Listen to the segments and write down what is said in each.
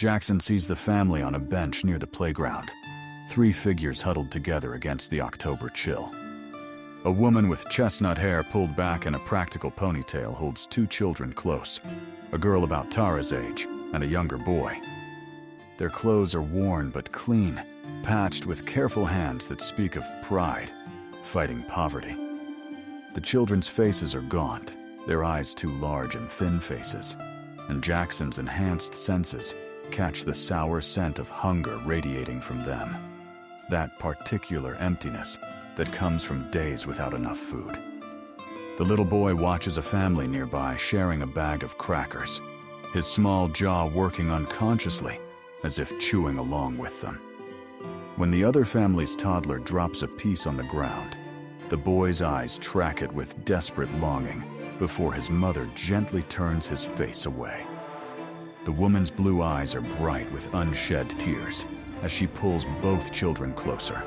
Jackson sees the family on a bench near the playground. 3 figures huddled together against the October chill. A woman with chestnut hair pulled back and a practical ponytail holds 2 children close, a girl about Tara's age and a younger boy. Their clothes are worn but clean, patched with careful hands that speak of pride, fighting poverty. The children's faces are gaunt, their eyes too large and thin faces, and Jackson's enhanced senses catch the sour scent of hunger radiating from them. That particular emptiness that comes from days without enough food. The little boy watches a family nearby sharing a bag of crackers, his small jaw working unconsciously as if chewing along with them. When the other family's toddler drops a piece on the ground, the boy's eyes track it with desperate longing before his mother gently turns his face away. The woman's blue eyes are bright with unshed tears as she pulls both children closer,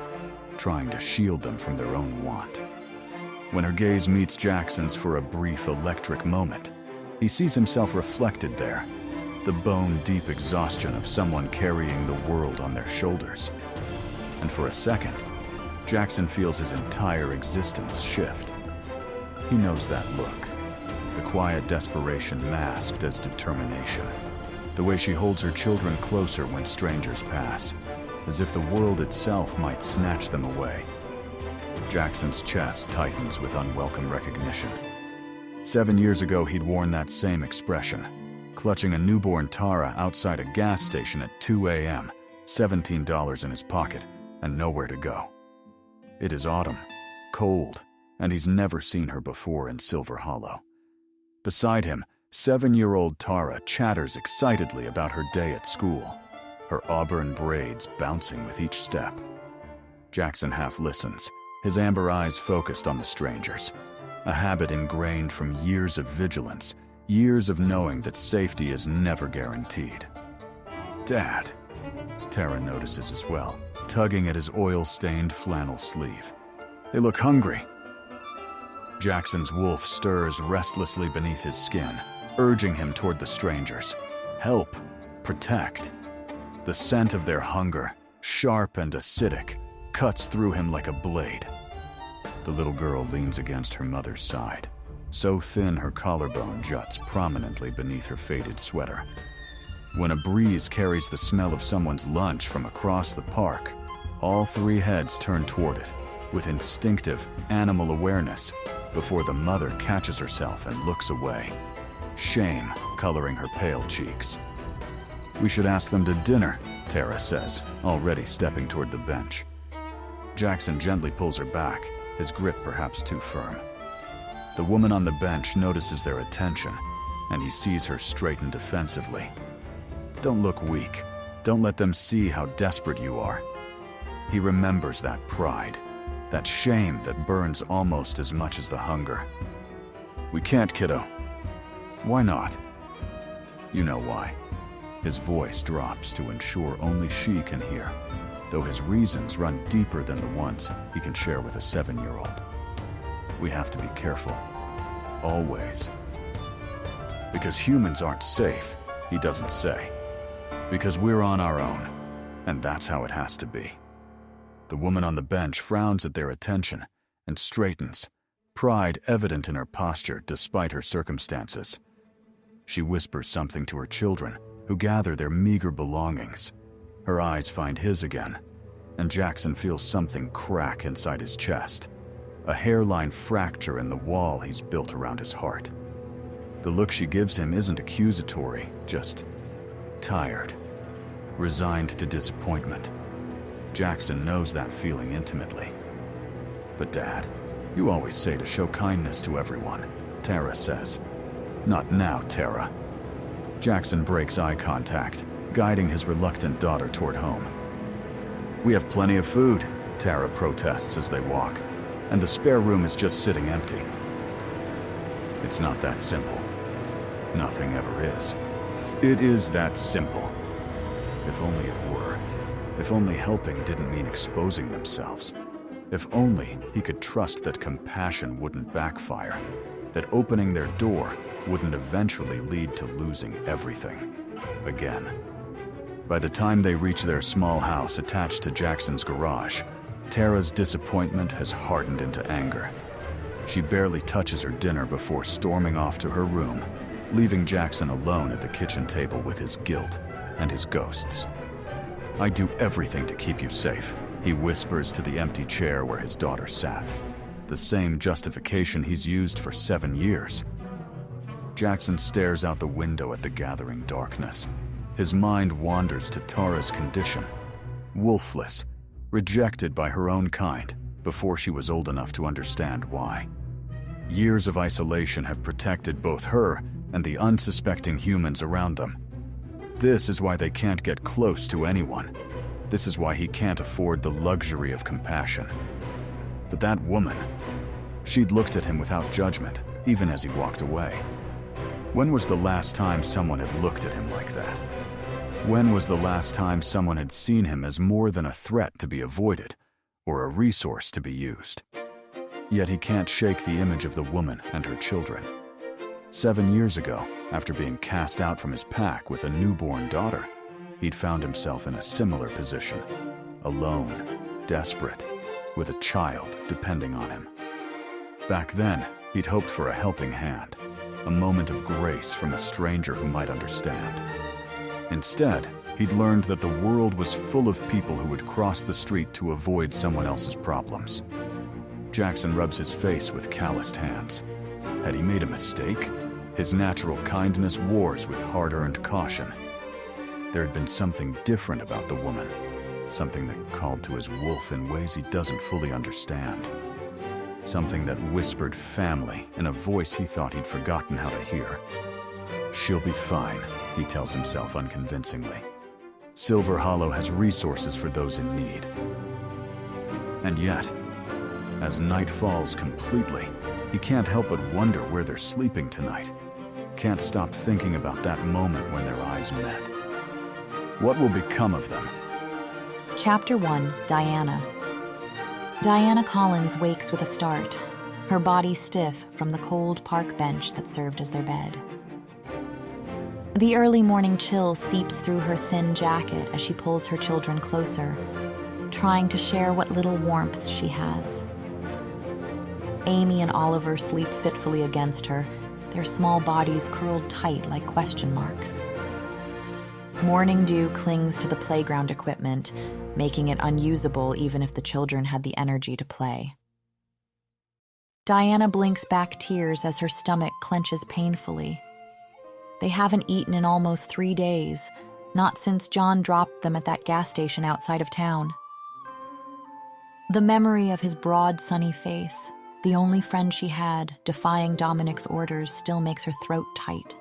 trying to shield them from their own want. When her gaze meets Jackson's for a brief electric moment, he sees himself reflected there, the bone-deep exhaustion of someone carrying the world on their shoulders. And for a second, Jackson feels his entire existence shift. He knows that look, the quiet desperation masked as determination. The way she holds her children closer when strangers pass, as if the world itself might snatch them away. Jackson's chest tightens with unwelcome recognition. 7 years ago, he'd worn that same expression, clutching a newborn Tara outside a gas station at 2 a.m., $17 in his pocket, and nowhere to go. It is autumn, cold, and he's never seen her before in Silver Hollow. Beside him, 7-year-old Tara chatters excitedly about her day at school, her auburn braids bouncing with each step. Jackson half listens, his amber eyes focused on the strangers, a habit ingrained from years of vigilance, years of knowing that safety is never guaranteed. "Dad," Tara notices as well, tugging at his oil-stained flannel sleeve. "They look hungry." Jackson's wolf stirs restlessly beneath his skin, urging him toward the strangers. Help, protect. The scent of their hunger, sharp and acidic, cuts through him like a blade. The little girl leans against her mother's side, so thin her collarbone juts prominently beneath her faded sweater. When a breeze carries the smell of someone's lunch from across the park, all 3 heads turn toward it, with instinctive animal awareness, before the mother catches herself and looks away, shame coloring her pale cheeks. "We should ask them to dinner," Tara says, already stepping toward the bench. Jackson gently pulls her back, his grip perhaps too firm. The woman on the bench notices their attention, and he sees her straighten defensively. "Don't look weak. Don't let them see how desperate you are." He remembers that pride, that shame that burns almost as much as the hunger. "We can't, kiddo." "Why not?" "You know why." His voice drops to ensure only she can hear, though his reasons run deeper than the ones he can share with a 7-year-old. "We have to be careful. Always. Because humans aren't safe," he doesn't say. "Because we're on our own, and that's how it has to be." The woman on the bench frowns at their attention and straightens, pride evident in her posture despite her circumstances. She whispers something to her children, who gather their meager belongings. Her eyes find his again, and Jackson feels something crack inside his chest, a hairline fracture in the wall he's built around his heart. The look she gives him isn't accusatory, just tired, resigned to disappointment. Jackson knows that feeling intimately. "But Dad, you always say to show kindness to everyone," Tara says. "Not now, Tara." Jackson breaks eye contact, guiding his reluctant daughter toward home. "We have plenty of food," Tara protests as they walk, "and the spare room is just sitting empty." It's not that simple. Nothing ever is. It is that simple. If only it were. If only helping didn't mean exposing themselves. If only he could trust that compassion wouldn't backfire, that opening their door wouldn't eventually lead to losing everything. Again. By the time they reach their small house attached to Jackson's garage, Tara's disappointment has hardened into anger. She barely touches her dinner before storming off to her room, leaving Jackson alone at the kitchen table with his guilt and his ghosts. "I do everything to keep you safe," he whispers to the empty chair where his daughter sat. The same justification he's used for 7 years. Jackson stares out the window at the gathering darkness. His mind wanders to Tara's condition. Wolfless, rejected by her own kind before she was old enough to understand why. Years of isolation have protected both her and the unsuspecting humans around them. This is why they can't get close to anyone. This is why he can't afford the luxury of compassion. But that woman, she'd looked at him without judgment, even as he walked away. When was the last time someone had looked at him like that? When was the last time someone had seen him as more than a threat to be avoided, or a resource to be used? Yet he can't shake the image of the woman and her children. 7 years ago, after being cast out from his pack with a newborn daughter, he'd found himself in a similar position, alone, desperate, with a child depending on him. Back then, he'd hoped for a helping hand, a moment of grace from a stranger who might understand. Instead, he'd learned that the world was full of people who would cross the street to avoid someone else's problems. Jackson rubs his face with calloused hands. Had he made a mistake? His natural kindness wars with hard-earned caution. There had been something different about the woman, something that called to his wolf in ways he doesn't fully understand. Something that whispered family in a voice he thought he'd forgotten how to hear. "She'll be fine," he tells himself unconvincingly. Silver Hollow has resources for those in need. And yet, as night falls completely, he can't help but wonder where they're sleeping tonight. Can't stop thinking about that moment when their eyes met. What will become of them? Chapter 1, Diana. Diana Collins wakes with a start, her body stiff from the cold park bench that served as their bed. The early morning chill seeps through her thin jacket as she pulls her children closer, trying to share what little warmth she has. Amy and Oliver sleep fitfully against her, their small bodies curled tight like question marks. Morning dew clings to the playground equipment, making it unusable even if the children had the energy to play. Diana blinks back tears as her stomach clenches painfully. They haven't eaten in almost 3 days, not since John dropped them at that gas station outside of town. The memory of his broad, sunny face, the only friend she had, defying Dominic's orders, still makes her throat tight.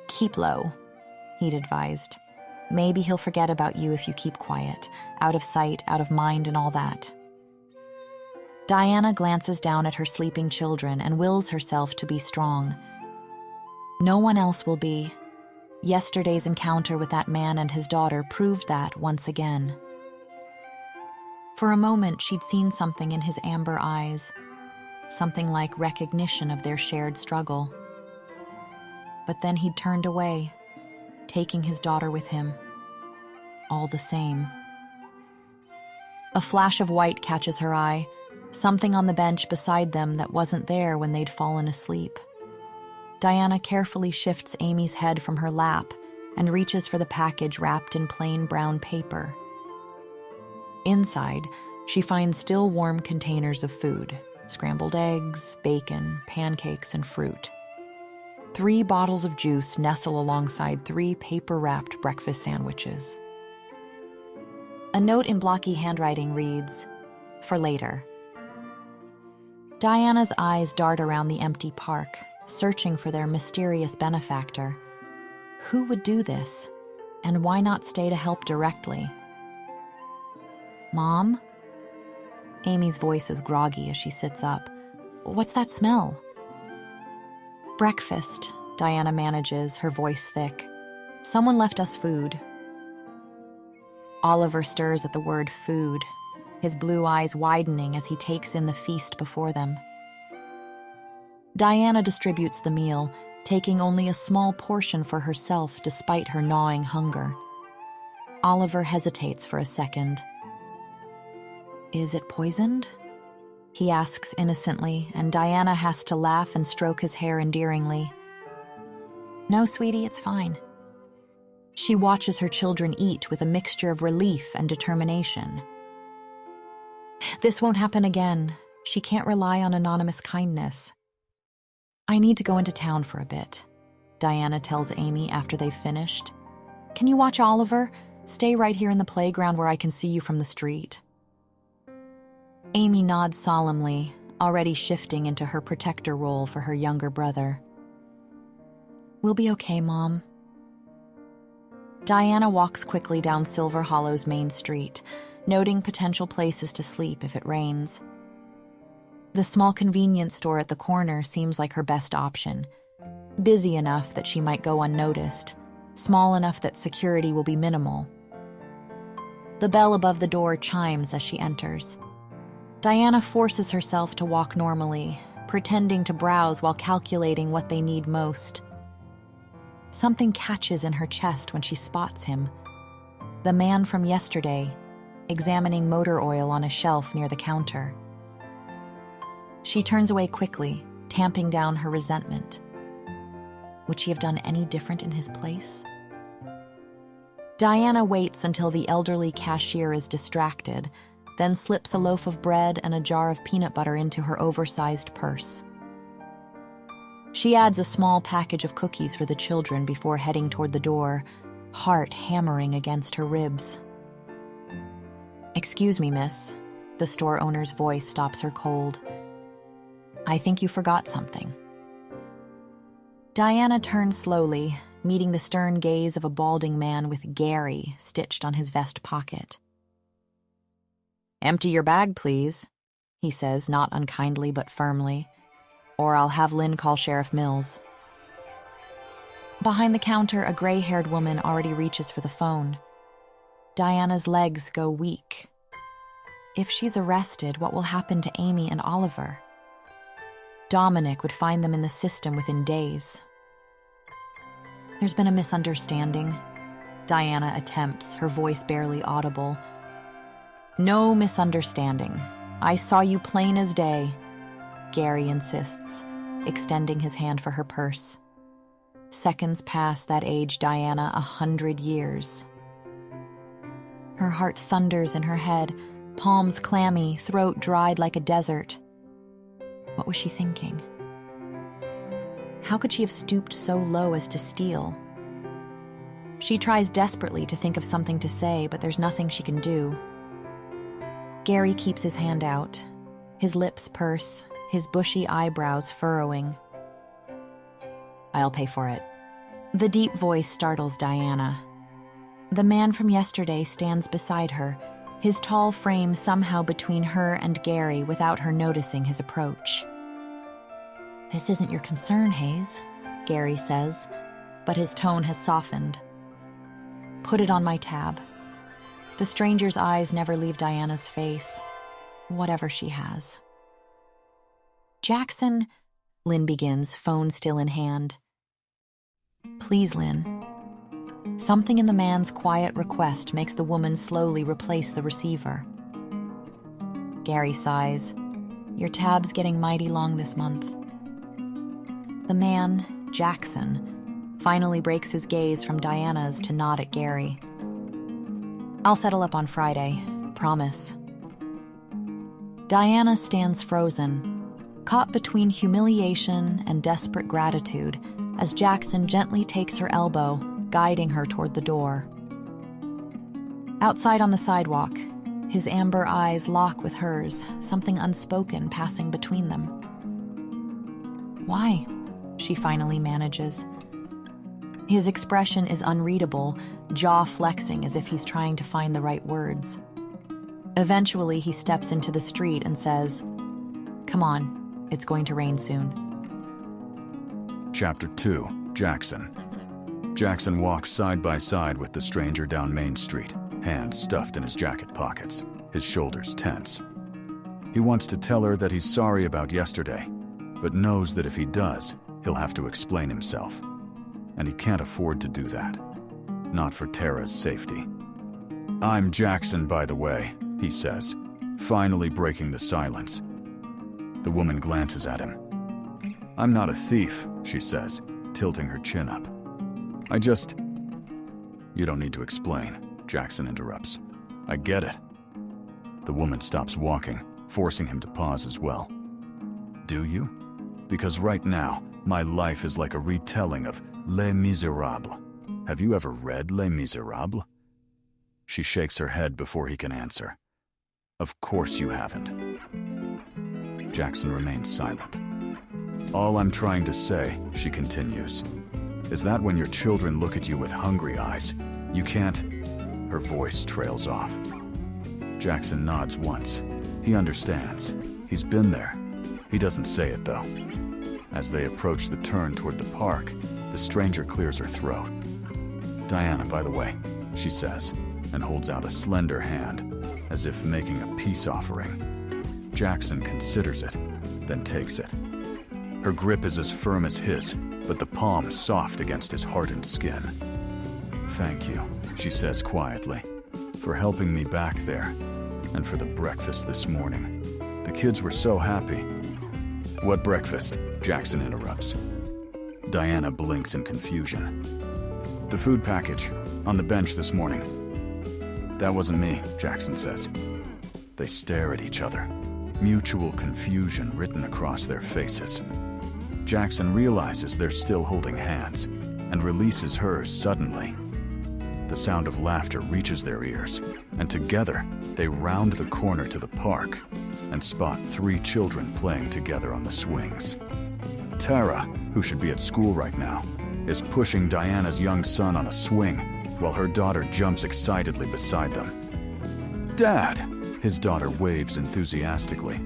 "Keep low," he'd advised. "Maybe he'll forget about you if you keep quiet, out of sight, out of mind, and all that." Diana glances down at her sleeping children and wills herself to be strong. No one else will be. Yesterday's encounter with that man and his daughter proved that once again. For a moment, she'd seen something in his amber eyes, something like recognition of their shared struggle. But then he'd turned away, taking his daughter with him. All the same. A flash of white catches her eye, something on the bench beside them that wasn't there when they'd fallen asleep. Diana carefully shifts Amy's head from her lap and reaches for the package wrapped in plain brown paper. Inside, she finds still warm containers of food: scrambled eggs, bacon, pancakes, and fruit. 3 bottles of juice nestle alongside 3 paper-wrapped breakfast sandwiches. A note in blocky handwriting reads, "For later." Diana's eyes dart around the empty park, searching for their mysterious benefactor. Who would do this? And why not stay to help directly? "Mom?" Amy's voice is groggy as she sits up. "What's that smell?" "Breakfast," Diana manages, her voice thick. "Someone left us food." Oliver stirs at the word food, his blue eyes widening as he takes in the feast before them. Diana distributes the meal, taking only a small portion for herself despite her gnawing hunger. Oliver hesitates for a second. Is it poisoned? He asks innocently, and Diana has to laugh and stroke his hair endearingly. No, sweetie, it's fine. She watches her children eat with a mixture of relief and determination. This won't happen again. She can't rely on anonymous kindness. I need to go into town for a bit, Diana tells Amy after they've finished. Can you watch Oliver? Stay right here in the playground where I can see you from the street. Amy nods solemnly, already shifting into her protector role for her younger brother. We'll be okay, Mom. Diana walks quickly down Silver Hollow's main street, noting potential places to sleep if it rains. The small convenience store at the corner seems like her best option. Busy enough that she might go unnoticed, small enough that security will be minimal. The bell above the door chimes as she enters. Diana forces herself to walk normally, pretending to browse while calculating what they need most. Something catches in her chest when she spots him. The man from yesterday, examining motor oil on a shelf near the counter. She turns away quickly, tamping down her resentment. Would she have done any different in his place? Diana waits until the elderly cashier is distracted, then slips a loaf of bread and a jar of peanut butter into her oversized purse. She adds a small package of cookies for the children before heading toward the door, heart hammering against her ribs. Excuse me, miss. The store owner's voice stops her cold. I think you forgot something. Diana turns slowly, meeting the stern gaze of a balding man with Gary stitched on his vest pocket. Empty your bag, please, he says, not unkindly but firmly, or I'll have Lynn call Sheriff Mills. Behind the counter, a gray-haired woman already reaches for the phone. Diana's legs go weak. If she's arrested, what will happen to Amy and Oliver? Dominic would find them in the system within days. There's been a misunderstanding. Diana attempts, her voice barely audible. No misunderstanding. I saw you plain as day, Gary insists, extending his hand for her purse. Seconds past that age Diana 100 years. Her heart thunders in her head, palms clammy, throat dried like a desert. What was she thinking? How could she have stooped so low as to steal? She tries desperately to think of something to say, but there's nothing she can do. Gary keeps his hand out, his lips purse, his bushy eyebrows furrowing. I'll pay for it. The deep voice startles Diana. The man from yesterday stands beside her, his tall frame somehow between her and Gary without her noticing his approach. This isn't your concern, Hayes, Gary says, but his tone has softened. Put it on my tab. The stranger's eyes never leave Diana's face, whatever she has. Jackson, Lynn begins, phone still in hand. Please, Lynn. Something in the man's quiet request makes the woman slowly replace the receiver. Gary sighs. Your tab's getting mighty long this month. The man, Jackson, finally breaks his gaze from Diana's to nod at Gary. I'll settle up on Friday, promise. Diana stands frozen, caught between humiliation and desperate gratitude as Jackson gently takes her elbow, guiding her toward the door. Outside on the sidewalk, his amber eyes lock with hers, something unspoken passing between them. Why? She finally manages. His expression is unreadable, jaw flexing as if he's trying to find the right words. Eventually, he steps into the street and says, Come on, it's going to rain soon. Chapter 2, Jackson. Jackson walks side by side with the stranger down Main Street, hands stuffed in his jacket pockets, his shoulders tense. He wants to tell her that he's sorry about yesterday, but knows that if he does, he'll have to explain himself. And he can't afford to do that. Not for Tara's safety. "I'm Jackson, by the way," he says, finally breaking the silence. The woman glances at him. "I'm not a thief," she says, tilting her chin up. "You don't need to explain," Jackson interrupts. "I get it." The woman stops walking, forcing him to pause as well. "Do you? Because right now, my life is like a retelling of Les Miserables. Have you ever read Les Miserables?" She shakes her head before he can answer. "Of course you haven't." Jackson remains silent. "All I'm trying to say," she continues, "is that when your children look at you with hungry eyes, you can't—" Her voice trails off. Jackson nods once. He understands. He's been there. He doesn't say it, though. As they approach the turn toward the park, the stranger clears her throat. "Diana, by the way," she says, and holds out a slender hand, as if making a peace offering. Jackson considers it, then takes it. Her grip is as firm as his, but the palm soft against his hardened skin. "Thank you," she says quietly, "for helping me back there, and for the breakfast this morning. The kids were so happy." "What breakfast?" Jackson interrupts. Diana blinks in confusion. "The food package, on the bench this morning." "That wasn't me," Jackson says. They stare at each other, mutual confusion written across their faces. Jackson realizes they're still holding hands, and releases hers suddenly. The sound of laughter reaches their ears, and together they round the corner to the park and spot 3 children playing together on the swings. Tara, who should be at school right now, is pushing Diana's young son on a swing, while her daughter jumps excitedly beside them. "Dad!" His daughter waves enthusiastically.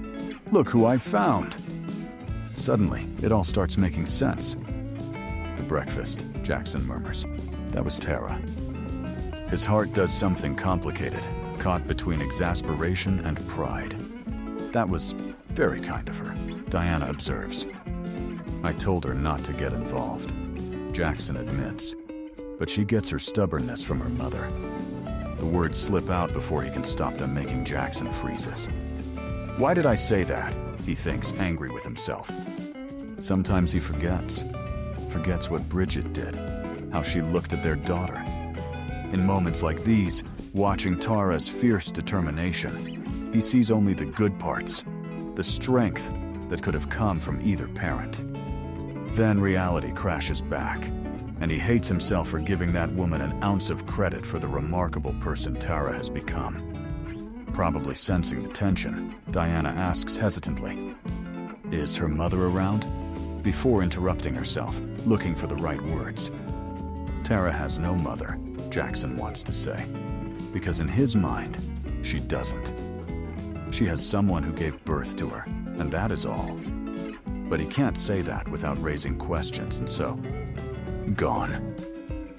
"Look who I found!" Suddenly, it all starts making sense. "The breakfast," Jackson murmurs. "That was Tara." His heart does something complicated, caught between exasperation and pride. "That was very kind of her," Diana observes. "I told her not to get involved," Jackson admits. But she gets her stubbornness from her mother. The words slip out before he can stop them, making Jackson freezes. "Why did I say that?" he thinks, angry with himself. Sometimes he forgets what Bridget did, how she looked at their daughter. In moments like these, watching Tara's fierce determination, he sees only the good parts, the strength that could have come from either parent. Then reality crashes back, and he hates himself for giving that woman an ounce of credit for the remarkable person Tara has become. Probably sensing the tension, Diana asks hesitantly, "Is her mother around?" before interrupting herself, looking for the right words. Tara has no mother, Jackson wants to say, because in his mind, she doesn't. She has someone who gave birth to her, and that is all. But he can't say that without raising questions, and so, "Gone,"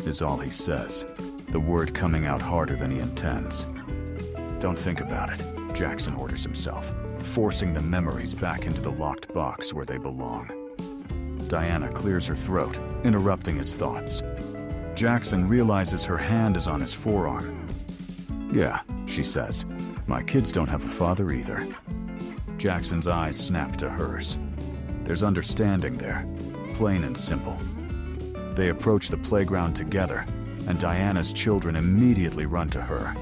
is all he says, the word coming out harder than he intends. "Don't think about it," Jackson orders himself, forcing the memories back into the locked box where they belong. Diana clears her throat, interrupting his thoughts. Jackson realizes her hand is on his forearm. "Yeah," she says, "my kids don't have a father either." Jackson's eyes snap to hers. There's understanding there, plain and simple. They approach the playground together, and Diana's children immediately run to her.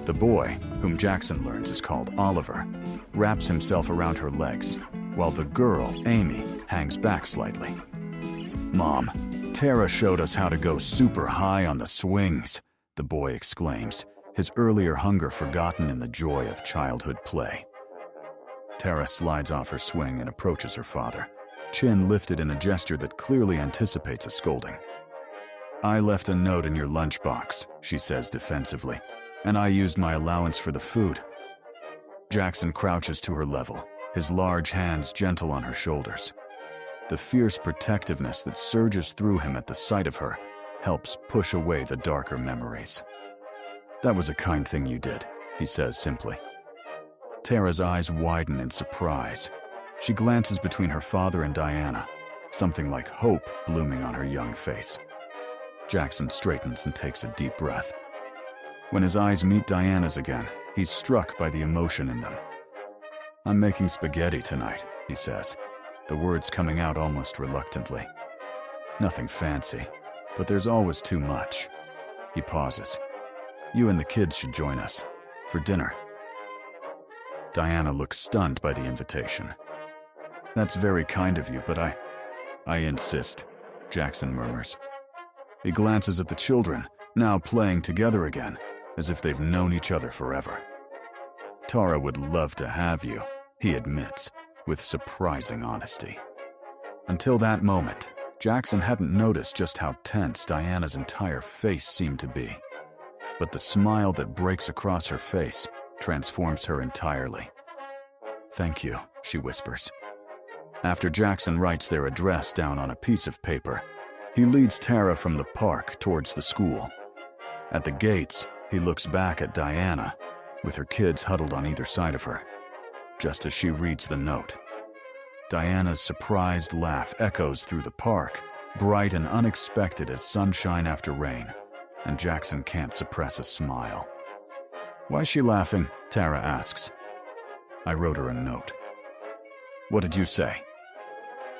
The boy, whom Jackson learns is called Oliver, wraps himself around her legs, while the girl, Amy, hangs back slightly. "Mom, Tara showed us how to go super high on the swings," the boy exclaims, his earlier hunger forgotten in the joy of childhood play. Tara slides off her swing and approaches her father, chin lifted in a gesture that clearly anticipates a scolding. "I left a note in your lunchbox," she says defensively, "and I used my allowance for the food." Jackson crouches to her level, his large hands gentle on her shoulders. The fierce protectiveness that surges through him at the sight of her helps push away the darker memories. "That was a kind thing you did," he says simply. Tara's eyes widen in surprise. She glances between her father and Diana, something like hope blooming on her young face. Jackson straightens and takes a deep breath. When his eyes meet Diana's again, he's struck by the emotion in them. "I'm making spaghetti tonight," he says, the words coming out almost reluctantly. "Nothing fancy, but there's always too much." He pauses. "You and the kids should join us for dinner." Diana looks stunned by the invitation. "That's very kind of you, but I insist," Jackson murmurs. He glances at the children, now playing together again, as if they've known each other forever. "Tara would love to have you," he admits, with surprising honesty. Until that moment, Jackson hadn't noticed just how tense Diana's entire face seemed to be. But the smile that breaks across her face transforms her entirely. "Thank you," she whispers. After Jackson writes their address down on a piece of paper, he leads Tara from the park towards the school. At the gates, he looks back at Diana, with her kids huddled on either side of her. Just as she reads the note, Diana's surprised laugh echoes through the park, bright and unexpected as sunshine after rain, and Jackson can't suppress a smile. "Why's she laughing?" Tara asks. "I wrote her a note." "What did you say?"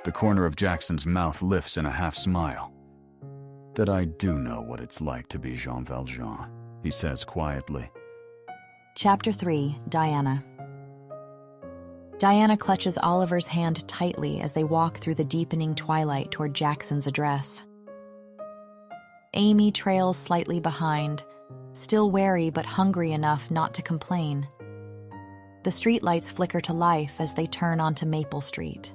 The corner of Jackson's mouth lifts in a half-smile. "That I do know what it's like to be Jean Valjean," he says quietly. Chapter 3, Diana. Diana clutches Oliver's hand tightly as they walk through the deepening twilight toward Jackson's address. Amy trails slightly behind, still wary but hungry enough not to complain. The streetlights flicker to life as they turn onto Maple Street.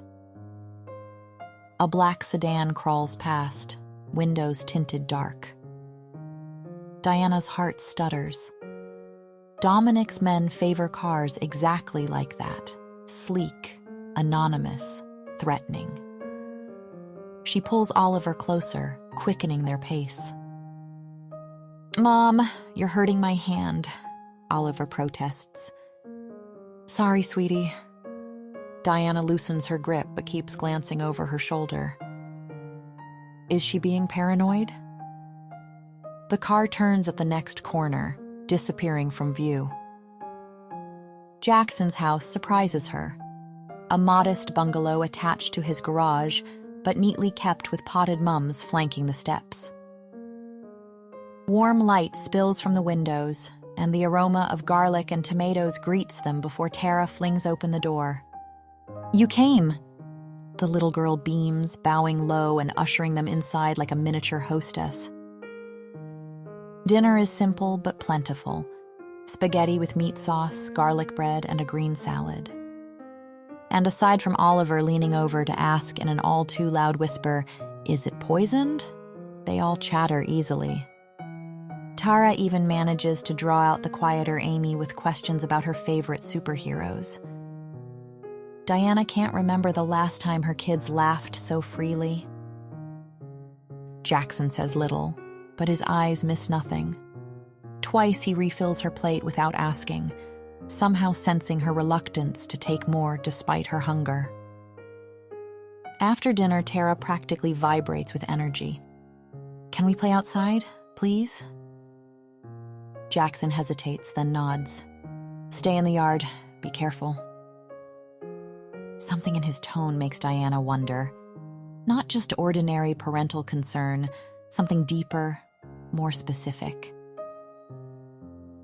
A black sedan crawls past, windows tinted dark. Diana's heart stutters. Dominic's men favor cars exactly like that, sleek, anonymous, threatening. She pulls Oliver closer, quickening their pace. "Mom, you're hurting my hand," Oliver protests. "Sorry, sweetie." Diana loosens her grip but keeps glancing over her shoulder. Is she being paranoid? The car turns at the next corner, disappearing from view. Jackson's house surprises her. A modest bungalow attached to his garage, but neatly kept with potted mums flanking the steps. Warm light spills from the windows, and the aroma of garlic and tomatoes greets them before Tara flings open the door. "You came!" The little girl beams, bowing low and ushering them inside like a miniature hostess. Dinner is simple but plentiful. Spaghetti with meat sauce, garlic bread, and a green salad. And aside from Oliver leaning over to ask in an all-too-loud whisper, "Is it poisoned?" they all chatter easily. Tara even manages to draw out the quieter Amy with questions about her favorite superheroes. Diana can't remember the last time her kids laughed so freely. Jackson says little, but his eyes miss nothing. Twice he refills her plate without asking, somehow sensing her reluctance to take more despite her hunger. After dinner, Tara practically vibrates with energy. "Can we play outside, please?" Jackson hesitates, then nods. "Stay in the yard. Be careful." Something in his tone makes Diana wonder. Not just ordinary parental concern, something deeper, more specific.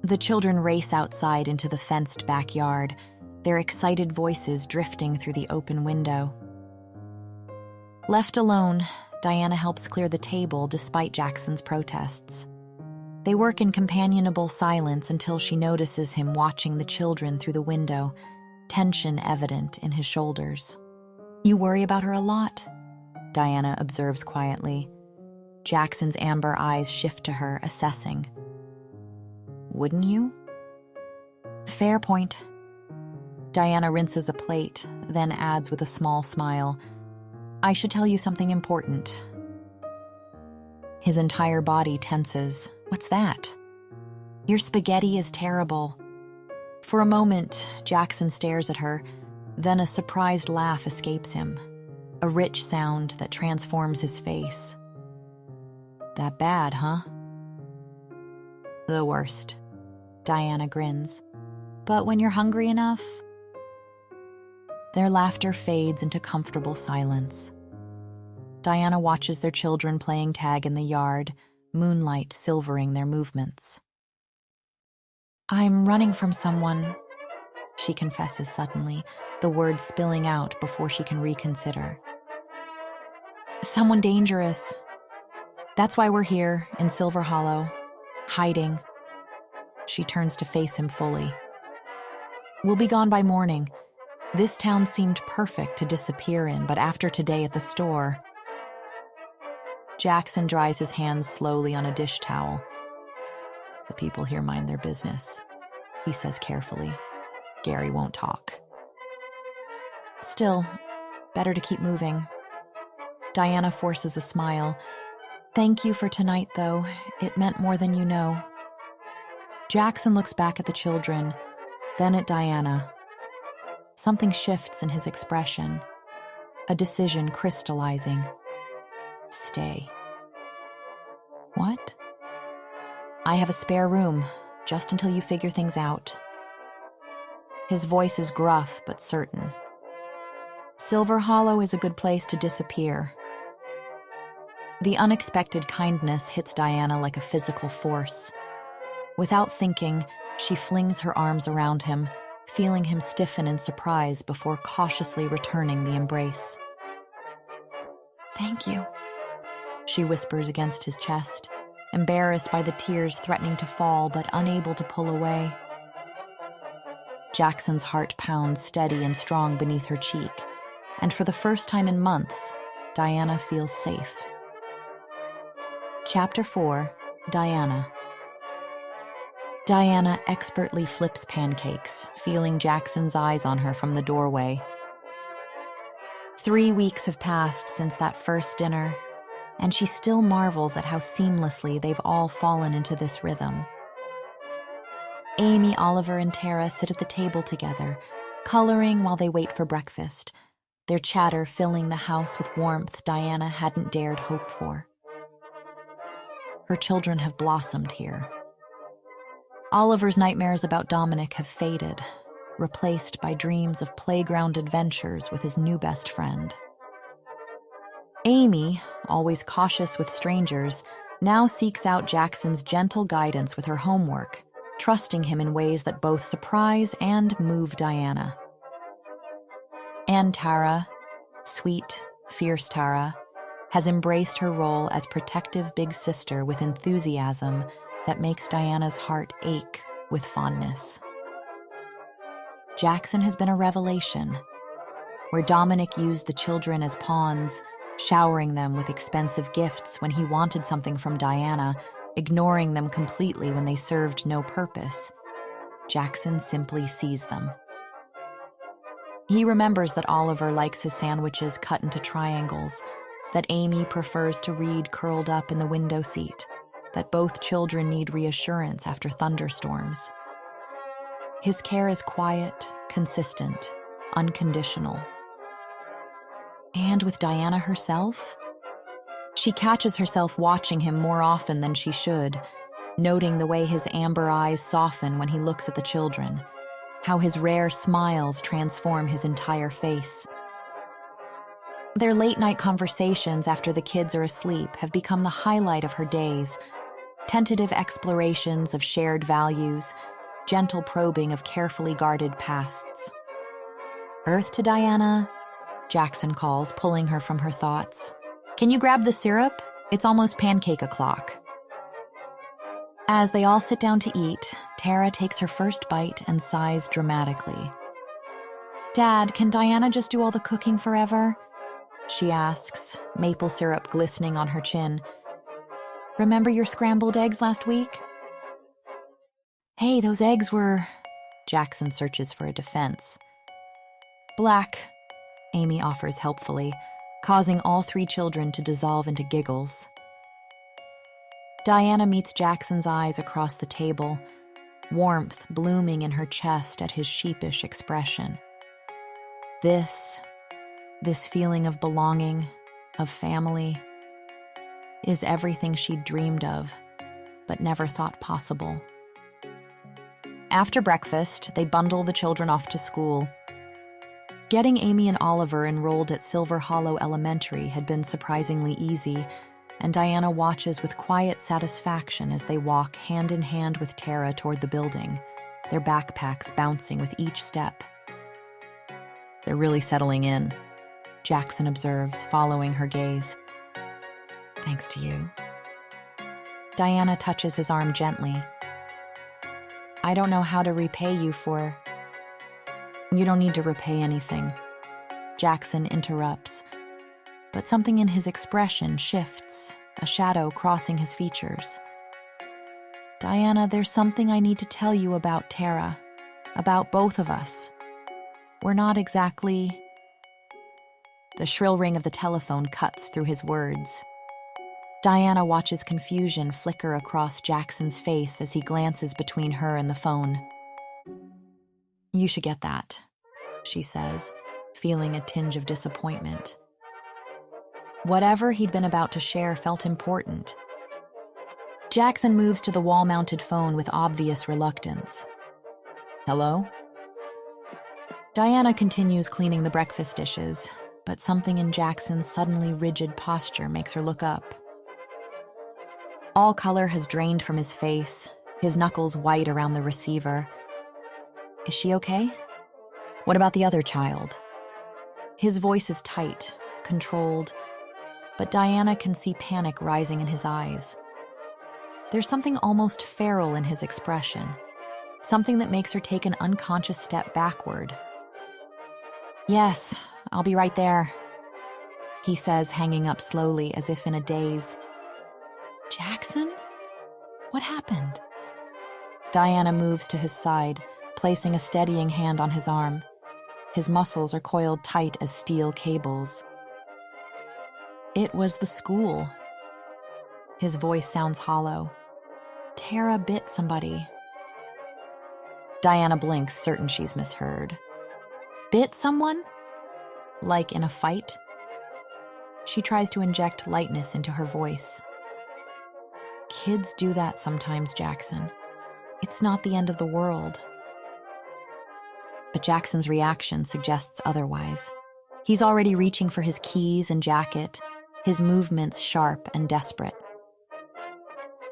The children race outside into the fenced backyard, their excited voices drifting through the open window. Left alone, Diana helps clear the table despite Jackson's protests. They work in companionable silence until she notices him watching the children through the window, tension evident in his shoulders. "You worry about her a lot," Diana observes quietly. Jackson's amber eyes shift to her, assessing. "Wouldn't you?" "Fair point." Diana rinses a plate, then adds with a small smile, "I should tell you something important." His entire body tenses. "What's that?" "Your spaghetti is terrible." For a moment, Jackson stares at her, then a surprised laugh escapes him, a rich sound that transforms his face. "That bad, huh?" "The worst," Diana grins. But when you're hungry enough... Their laughter fades into comfortable silence. Diana watches their children playing tag in the yard, moonlight silvering their movements. "I'm running from someone," she confesses suddenly, the words spilling out before she can reconsider. "Someone dangerous. That's why we're here, in Silver Hollow, hiding." She turns to face him fully. "We'll be gone by morning. This town seemed perfect to disappear in, but after today at the store..." Jackson dries his hands slowly on a dish towel. "The people here mind their business," he says carefully. "Gary won't talk." "Still, better to keep moving." Diana forces a smile. "Thank you for tonight, though. It meant more than you know." Jackson looks back at the children, then at Diana. Something shifts in his expression, a decision crystallizing. Stay. "What?" "I have a spare room, just until you figure things out." His voice is gruff but certain. Silver Hollow is a good place to disappear. The unexpected kindness hits Diana like a physical force. Without thinking, she flings her arms around him, feeling him stiffen in surprise before cautiously returning the embrace. "Thank you," she whispers against his chest, embarrassed by the tears threatening to fall but unable to pull away. Jackson's heart pounds steady and strong beneath her cheek, and for the first time in months, Diana feels safe. Chapter 4, Diana. Diana expertly flips pancakes, feeling Jackson's eyes on her from the doorway. 3 weeks have passed since that first dinner, and she still marvels at how seamlessly they've all fallen into this rhythm. Amy, Oliver, and Tara sit at the table together, coloring while they wait for breakfast, their chatter filling the house with warmth Diana hadn't dared hope for. Her children have blossomed here. Oliver's nightmares about Dominic have faded, replaced by dreams of playground adventures with his new best friend. Amy, always cautious with strangers, now seeks out Jackson's gentle guidance with her homework, trusting him in ways that both surprise and move Diana. And Tara, sweet, fierce Tara, has embraced her role as protective big sister with enthusiasm that makes Diana's heart ache with fondness. Jackson has been a revelation, where Dominic used the children as pawns, showering them with expensive gifts when he wanted something from Diana, ignoring them completely when they served no purpose. Jackson simply sees them. He remembers that Oliver likes his sandwiches cut into triangles, that Amy prefers to read curled up in the window seat, that both children need reassurance after thunderstorms. His care is quiet, consistent, unconditional. And with Diana herself? She catches herself watching him more often than she should, noting the way his amber eyes soften when he looks at the children, how his rare smiles transform his entire face. Their late-night conversations after the kids are asleep have become the highlight of her days, tentative explorations of shared values, gentle probing of carefully guarded pasts. "Earth to Diana," Jackson calls, pulling her from her thoughts. "Can you grab the syrup? It's almost pancake o'clock." As they all sit down to eat, Tara takes her first bite and sighs dramatically. "Dad, can Diana just do all the cooking forever?" she asks, maple syrup glistening on her chin. "Remember your scrambled eggs last week?" "Hey, those eggs were..." Jackson searches for a defense. "Black," Amy offers helpfully, causing all 3 children to dissolve into giggles. Diana meets Jackson's eyes across the table, warmth blooming in her chest at his sheepish expression. This feeling of belonging, of family, is everything she'd dreamed of, but never thought possible. After breakfast, they bundle the children off to school. Getting Amy and Oliver enrolled at Silver Hollow Elementary had been surprisingly easy, and Diana watches with quiet satisfaction as they walk hand in hand with Tara toward the building, their backpacks bouncing with each step. They're really settling in, Jackson observes, following her gaze. Thanks to you. Diana touches his arm gently. I don't know how to repay you for... You don't need to repay anything. Jackson interrupts, but something in his expression shifts, a shadow crossing his features. Diana, there's something I need to tell you about Tara, about both of us. We're not exactly... The shrill ring of the telephone cuts through his words. Diana watches confusion flicker across Jackson's face as he glances between her and the phone. You should get that, she says, feeling a tinge of disappointment. Whatever he'd been about to share felt important. Jackson moves to the wall-mounted phone with obvious reluctance. Hello? Diana continues cleaning the breakfast dishes, but something in Jackson's suddenly rigid posture makes her look up. All color has drained from his face, his knuckles white around the receiver. Is she okay? What about the other child? His voice is tight, controlled, but Diana can see panic rising in his eyes. There's something almost feral in his expression, something that makes her take an unconscious step backward. Yes, I'll be right there, he says, hanging up slowly as if in a daze. Jackson? What happened? Diana moves to his side, placing a steadying hand on his arm. His muscles are coiled tight as steel cables. It was the school. His voice sounds hollow. Tara bit somebody. Diana blinks, certain she's misheard. Bit someone? Like in a fight? She tries to inject lightness into her voice. Kids do that sometimes, Jackson. It's not the end of the world. But Jackson's reaction suggests otherwise. He's already reaching for his keys and jacket, his movements sharp and desperate.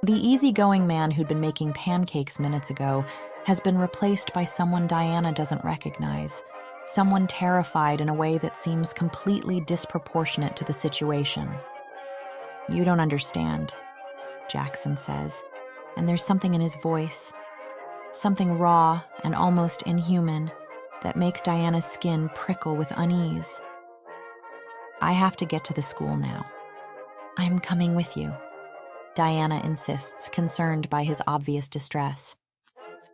The easygoing man who'd been making pancakes minutes ago has been replaced by someone Diana doesn't recognize, someone terrified in a way that seems completely disproportionate to the situation. You don't understand, Jackson says, and there's something in his voice, something raw and almost inhuman, that makes Diana's skin prickle with unease. I have to get to the school now. I'm coming with you, Diana insists, concerned by his obvious distress.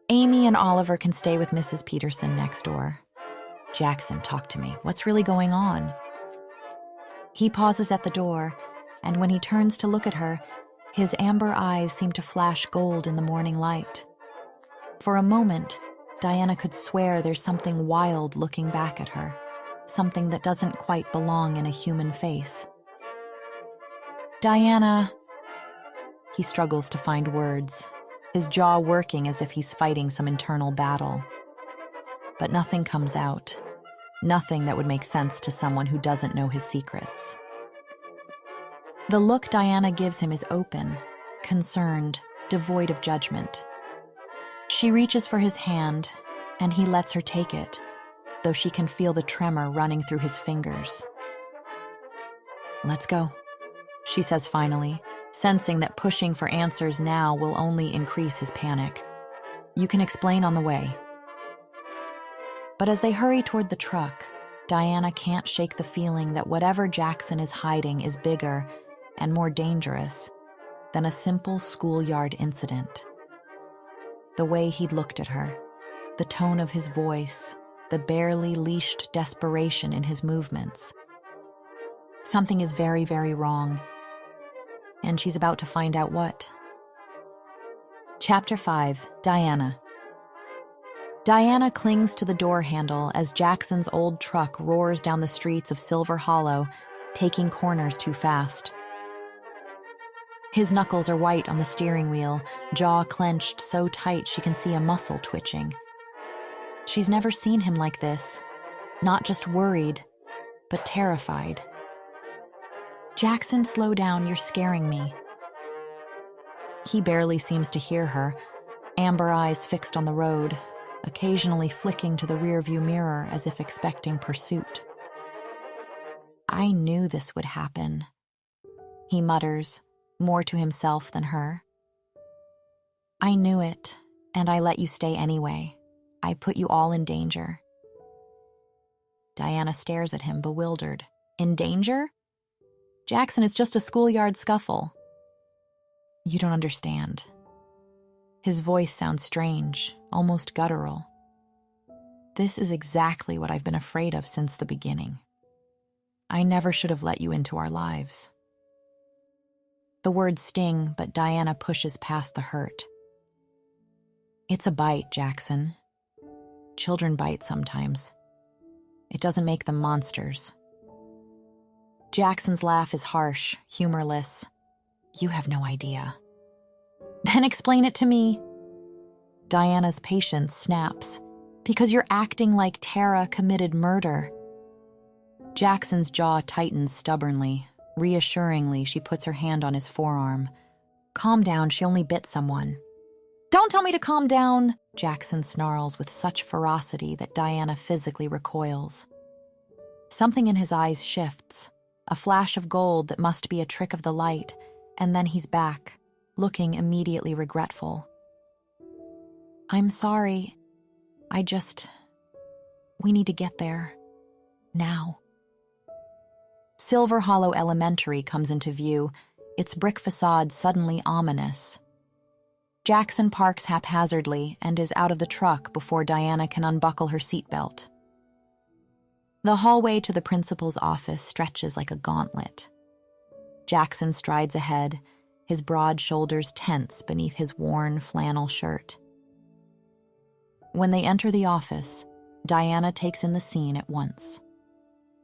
Amy and Oliver can stay with Mrs. Peterson next door. Jackson, talk to me. What's really going on? He pauses at the door, and when he turns to look at her, his amber eyes seem to flash gold in the morning light. For a moment, Diana could swear there's something wild looking back at her, something that doesn't quite belong in a human face. Diana... He struggles to find words, his jaw working as if he's fighting some internal battle. But nothing comes out, nothing that would make sense to someone who doesn't know his secrets. The look Diana gives him is open, concerned, devoid of judgment. She reaches for his hand, and he lets her take it, though she can feel the tremor running through his fingers. Let's go, she says finally, sensing that pushing for answers now will only increase his panic. You can explain on the way. But as they hurry toward the truck, Diana can't shake the feeling that whatever Jackson is hiding is bigger and more dangerous than a simple schoolyard incident. The way he'd looked at her, the tone of his voice, the barely leashed desperation in his movements. Something is very, very wrong, and she's about to find out what. Chapter 5, Diana. Diana clings to the door handle as Jackson's old truck roars down the streets of Silver Hollow, taking corners too fast. His knuckles are white on the steering wheel, jaw clenched so tight she can see a muscle twitching. She's never seen him like this, not just worried, but terrified. "Jackson, slow down, you're scaring me." He barely seems to hear her, amber eyes fixed on the road, occasionally flicking to the rearview mirror as if expecting pursuit. "I knew this would happen," he mutters, more to himself than her. "I knew it, and I let you stay anyway. I put you all in danger." Diana stares at him, bewildered. "In danger? Jackson, it's just a schoolyard scuffle." "You don't understand." His voice sounds strange, almost guttural. "This is exactly what I've been afraid of since the beginning. I never should have let you into our lives." The words sting, but Diana pushes past the hurt. "It's a bite, Jackson. Children bite sometimes. It doesn't make them monsters." Jackson's laugh is harsh, humorless. "You have no idea." "Then explain it to me." Diana's patience snaps. "Because you're acting like Tara committed murder." Jackson's jaw tightens stubbornly. Reassuringly, she puts her hand on his forearm. "Calm down, she only bit someone." "Don't tell me to calm down," Jackson snarls with such ferocity that Diana physically recoils. Something in his eyes shifts, a flash of gold that must be a trick of the light, and then he's back, looking immediately regretful. "I'm sorry. We need to get there. Now." Silver Hollow Elementary comes into view, its brick facade suddenly ominous. Jackson parks haphazardly and is out of the truck before Diana can unbuckle her seatbelt. The hallway to the principal's office stretches like a gauntlet. Jackson strides ahead, his broad shoulders tense beneath his worn flannel shirt. When they enter the office, Diana takes in the scene at once.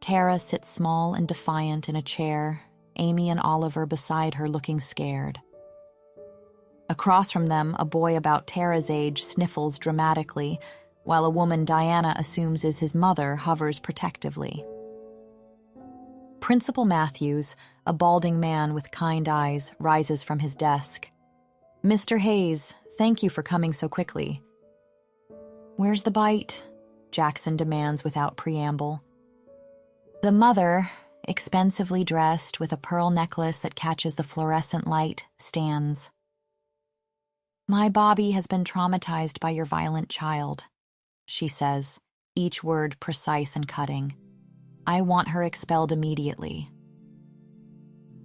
Tara sits small and defiant in a chair, Amy and Oliver beside her looking scared. Across from them, a boy about Tara's age sniffles dramatically, while a woman Diana assumes is his mother hovers protectively. Principal Matthews, a balding man with kind eyes, rises from his desk. "Mr. Hayes, thank you for coming so quickly." "Where's the bite?" Jackson demands without preamble. The mother, expensively dressed with a pearl necklace that catches the fluorescent light, stands. "My Bobby has been traumatized by your violent child," she says, each word precise and cutting. "I want her expelled immediately."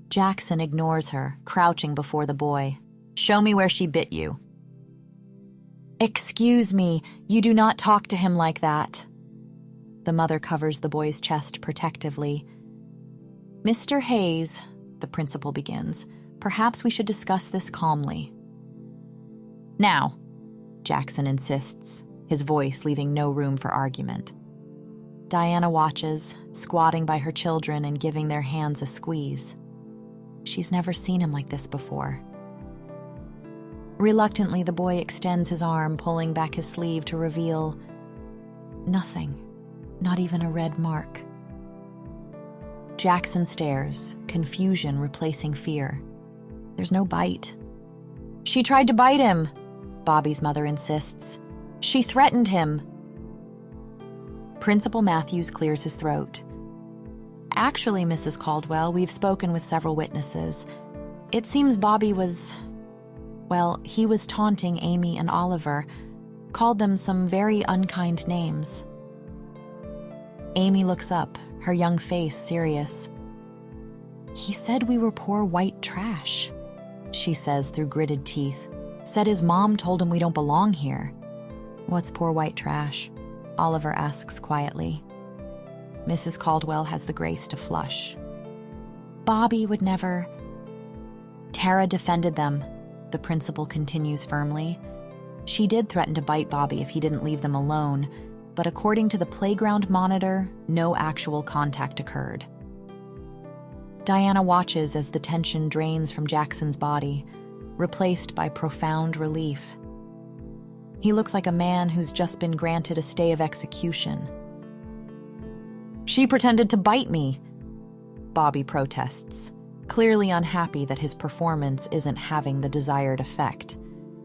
Jackson ignores her, crouching before the boy. "Show me where she bit you." "Excuse me, you do not talk to him like that." The mother covers the boy's chest protectively. "Mr. Hayes," the principal begins, "perhaps we should discuss this calmly." "Now," Jackson insists, his voice leaving no room for argument. Diana watches, squatting by her children and giving their hands a squeeze. She's never seen him like this before. Reluctantly, the boy extends his arm, pulling back his sleeve to reveal nothing. Not even a red mark. Jackson stares, confusion replacing fear. There's no bite. "She tried to bite him," Bobby's mother insists. "She threatened him." Principal Matthews clears his throat. "Actually, Mrs. Caldwell, we've spoken with several witnesses. It seems Bobby he was taunting Amy and Oliver, called them some very unkind names." Amy looks up, her young face serious. "He said we were poor white trash," she says through gritted teeth. "Said his mom told him we don't belong here." "What's poor white trash?" Oliver asks quietly. Mrs. Caldwell has the grace to flush. "Bobby would never—" "Tara defended them," the principal continues firmly. "She did threaten to bite Bobby if he didn't leave them alone, but according to the playground monitor, no actual contact occurred." Diana watches as the tension drains from Jackson's body, replaced by profound relief. He looks like a man who's just been granted a stay of execution. "She pretended to bite me," Bobby protests, clearly unhappy that his performance isn't having the desired effect.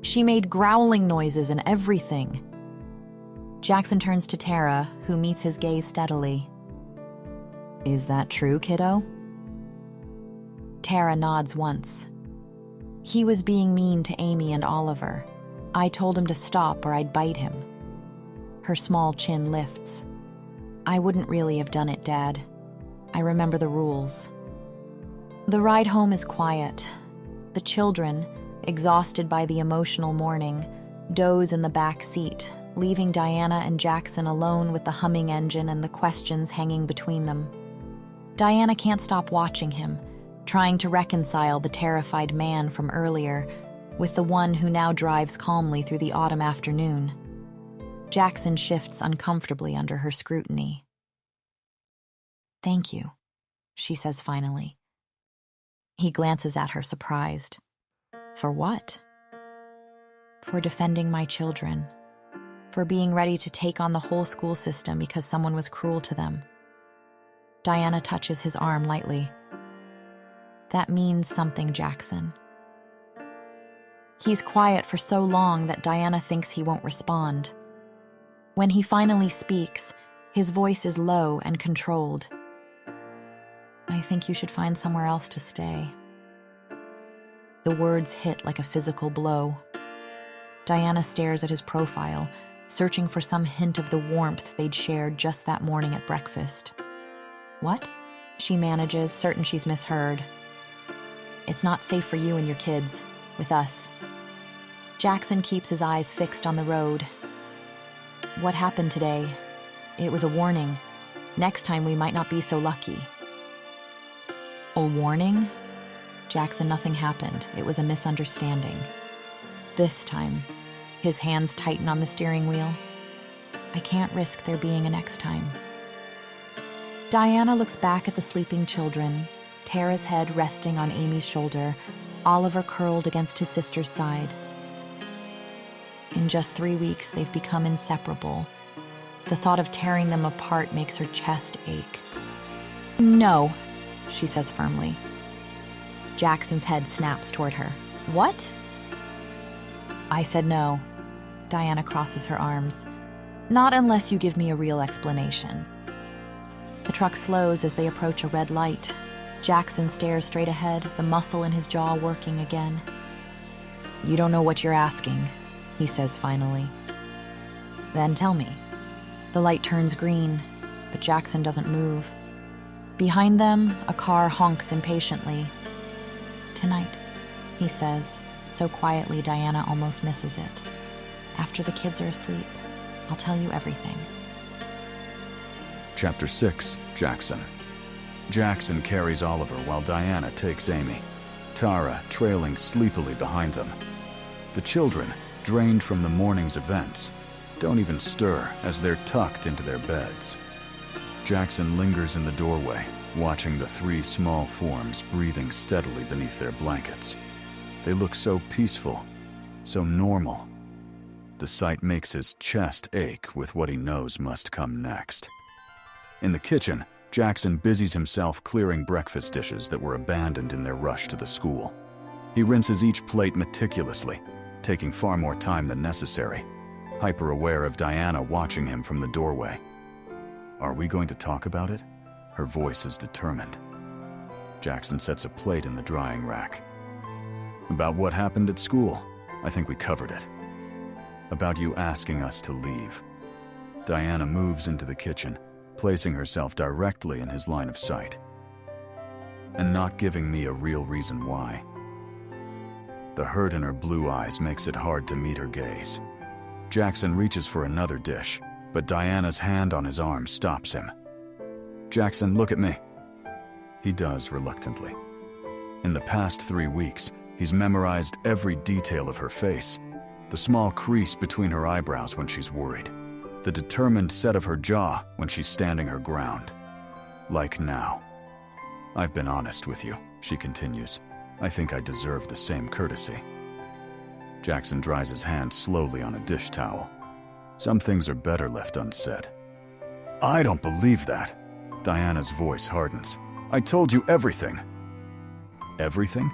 "She made growling noises and everything." Jackson turns to Tara, who meets his gaze steadily. "Is that true, kiddo?" Tara nods once. "He was being mean to Amy and Oliver. I told him to stop or I'd bite him." Her small chin lifts. "I wouldn't really have done it, Dad. I remember the rules." The ride home is quiet. The children, exhausted by the emotional morning, doze in the back seat, leaving Diana and Jackson alone with the humming engine and the questions hanging between them. Diana can't stop watching him, trying to reconcile the terrified man from earlier with the one who now drives calmly through the autumn afternoon. Jackson shifts uncomfortably under her scrutiny. "Thank you," she says finally. He glances at her, surprised. "For what?" "For defending my children. For being ready to take on the whole school system because someone was cruel to them." Diana touches his arm lightly. "That means something, Jackson." He's quiet for so long that Diana thinks he won't respond. When he finally speaks, his voice is low and controlled. "I think you should find somewhere else to stay." The words hit like a physical blow. Diana stares at his profile, searching for some hint of the warmth they'd shared just that morning at breakfast. "What?" she manages, certain she's misheard. "It's not safe for you and your kids, with us." Jackson keeps his eyes fixed on the road. "What happened today? It was a warning. Next time we might not be so lucky." "A warning?" Jackson, nothing happened. It was a misunderstanding. This time, his hands tighten on the steering wheel. "I can't risk there being a next time." Diana looks back at the sleeping children, Tara's head resting on Amy's shoulder, Oliver curled against his sister's side. In just 3 weeks, they've become inseparable. The thought of tearing them apart makes her chest ache. "No," she says firmly. Jackson's head snaps toward her. "What?" "I said no." Diana crosses her arms. "Not unless you give me a real explanation." The truck slows as they approach a red light. Jackson stares straight ahead, the muscle in his jaw working again. "You don't know what you're asking," he says finally. "Then tell me." The light turns green, but Jackson doesn't move. Behind them, a car honks impatiently. "Tonight," he says, so quietly Diana almost misses it. "After the kids are asleep, I'll tell you everything." Chapter 6, Jackson. Jackson carries Oliver while Diana takes Amy, Tara trailing sleepily behind them. The children, drained from the morning's events, don't even stir as they're tucked into their beds. Jackson lingers in the doorway, watching the 3 small forms breathing steadily beneath their blankets. They look so peaceful, so normal. The sight makes his chest ache with what he knows must come next. In the kitchen, Jackson busies himself clearing breakfast dishes that were abandoned in their rush to the school. He rinses each plate meticulously, taking far more time than necessary, hyper-aware of Diana watching him from the doorway. "Are we going to talk about it?" Her voice is determined. Jackson sets a plate in the drying rack. "About what happened at school? I think we covered it. About you asking us to leave." Diana moves into the kitchen, placing herself directly in his line of sight. "And not giving me a real reason why." The hurt in her blue eyes makes it hard to meet her gaze. Jackson reaches for another dish, but Diana's hand on his arm stops him. "Jackson, look at me." He does reluctantly. In the past 3 weeks, he's memorized every detail of her face, the small crease between her eyebrows when she's worried, the determined set of her jaw when she's standing her ground. Like now. I've been honest with you, she continues. I think I deserve the same courtesy. Jackson dries his hand slowly on a dish towel. Some things are better left unsaid. I don't believe that. Diana's voice hardens. I told you everything. Everything?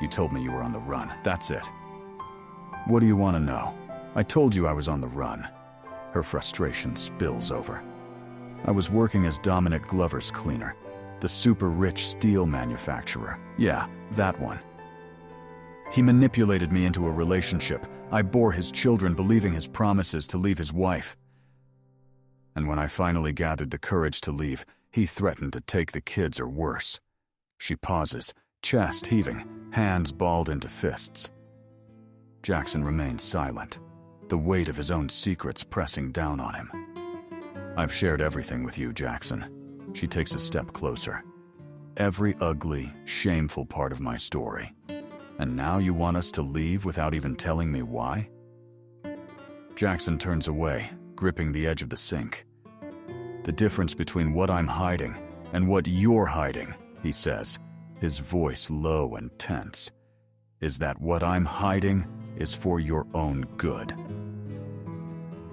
You told me you were on the run. That's it. What do you want to know? I told you I was on the run. Her frustration spills over. I was working as Dominic Glover's cleaner, the super-rich steel manufacturer. Yeah, that one. He manipulated me into a relationship. I bore his children, believing his promises to leave his wife. And when I finally gathered the courage to leave, he threatened to take the kids or worse. She pauses, chest heaving, hands balled into fists. Jackson remains silent, the weight of his own secrets pressing down on him. I've shared everything with you, Jackson. She takes a step closer. Every ugly, shameful part of my story. And now you want us to leave without even telling me why? Jackson turns away, gripping the edge of the sink. The difference between what I'm hiding and what you're hiding, he says, his voice low and tense, is that what I'm hiding is for your own good.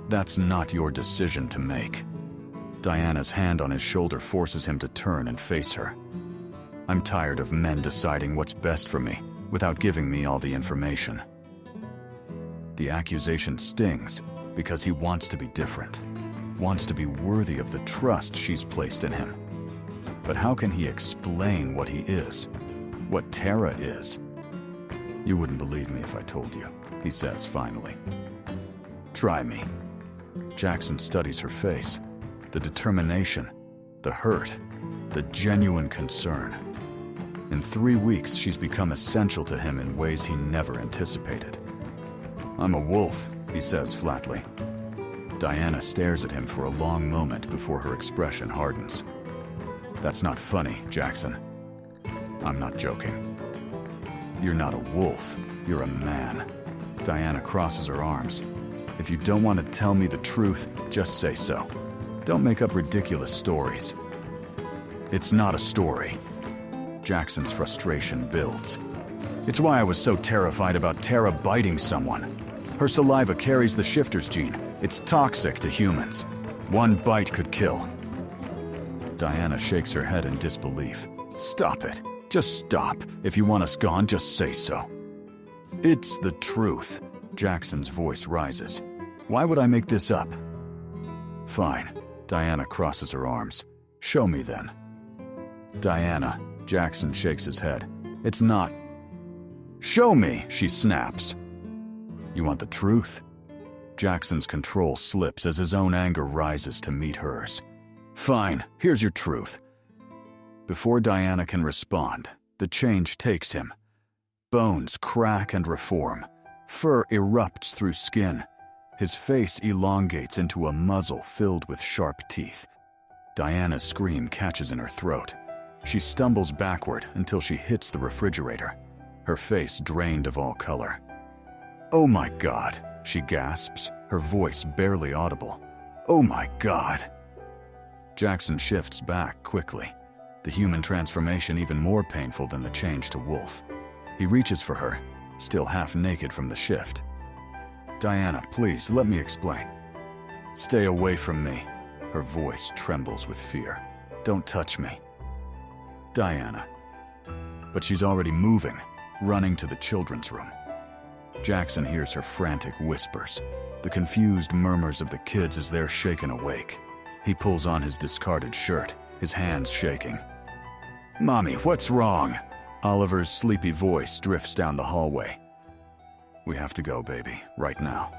That's not your decision to make. Diana's hand on his shoulder forces him to turn and face her. I'm tired of men deciding what's best for me without giving me all the information. The accusation stings because he wants to be different, wants to be worthy of the trust she's placed in him. But how can he explain what he is, what Tara is? You wouldn't believe me if I told you, he says finally. Try me. Jackson studies her face, the determination, the hurt, the genuine concern. In 3 weeks, she's become essential to him in ways he never anticipated. I'm a wolf, he says flatly. Diana stares at him for a long moment before her expression hardens. That's not funny, Jackson. I'm not joking. You're not a wolf, you're a man. Diana crosses her arms. If you don't want to tell me the truth, just say so. Don't make up ridiculous stories. It's not a story. Jackson's frustration builds. It's why I was so terrified about Tara biting someone. Her saliva carries the shifter's gene. It's toxic to humans. One bite could kill. Diana shakes her head in disbelief. Stop it. Just stop. If you want us gone, just say so. It's the truth. Jackson's voice rises. Why would I make this up? Fine. Diana crosses her arms. Show me then. Diana. Jackson shakes his head. It's not. Show me, she snaps. You want the truth? Jackson's control slips as his own anger rises to meet hers. Fine, here's your truth. Before Diana can respond, the change takes him. Bones crack and reform. Fur erupts through skin. His face elongates into a muzzle filled with sharp teeth. Diana's scream catches in her throat. She stumbles backward until she hits the refrigerator, her face drained of all color. Oh my God, she gasps, her voice barely audible. Oh my God. Jackson shifts back quickly, the human transformation even more painful than the change to wolf. He reaches for her, still half naked from the shift. Diana, please, let me explain. Stay away from me. Her voice trembles with fear. Don't touch me. Diana. But she's already moving, running to the children's room. Jackson hears her frantic whispers, the confused murmurs of the kids as they're shaken awake. He pulls on his discarded shirt, his hands shaking. Mommy, what's wrong? Oliver's sleepy voice drifts down the hallway. We have to go, baby, right now.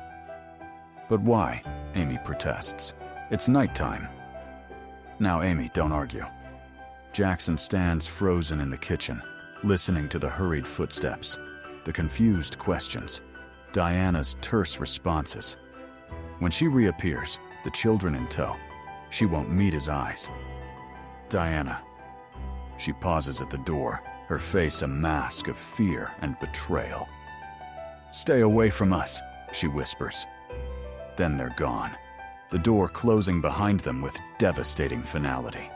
But why? Amy protests. It's nighttime. Now, Amy, don't argue. Jackson stands frozen in the kitchen, listening to the hurried footsteps, the confused questions, Diana's terse responses. When she reappears, the children in tow, she won't meet his eyes. Diana. She pauses at the door, her face a mask of fear and betrayal. Stay away from us, she whispers. Then they're gone, the door closing behind them with devastating finality.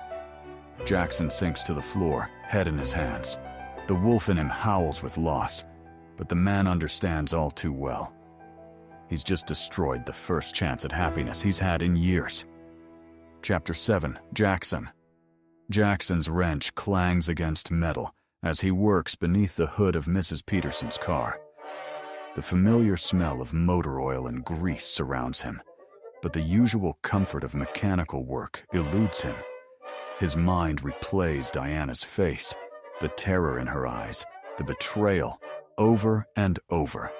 Jackson sinks to the floor, head in his hands. The wolf in him howls with loss, but the man understands all too well. He's just destroyed the first chance at happiness he's had in years. Chapter 7. Jackson. Jackson's wrench clangs against metal as he works beneath the hood of Mrs. Peterson's car. The familiar smell of motor oil and grease surrounds him, but the usual comfort of mechanical work eludes him. His mind replays Diana's face, the terror in her eyes, the betrayal, over and over.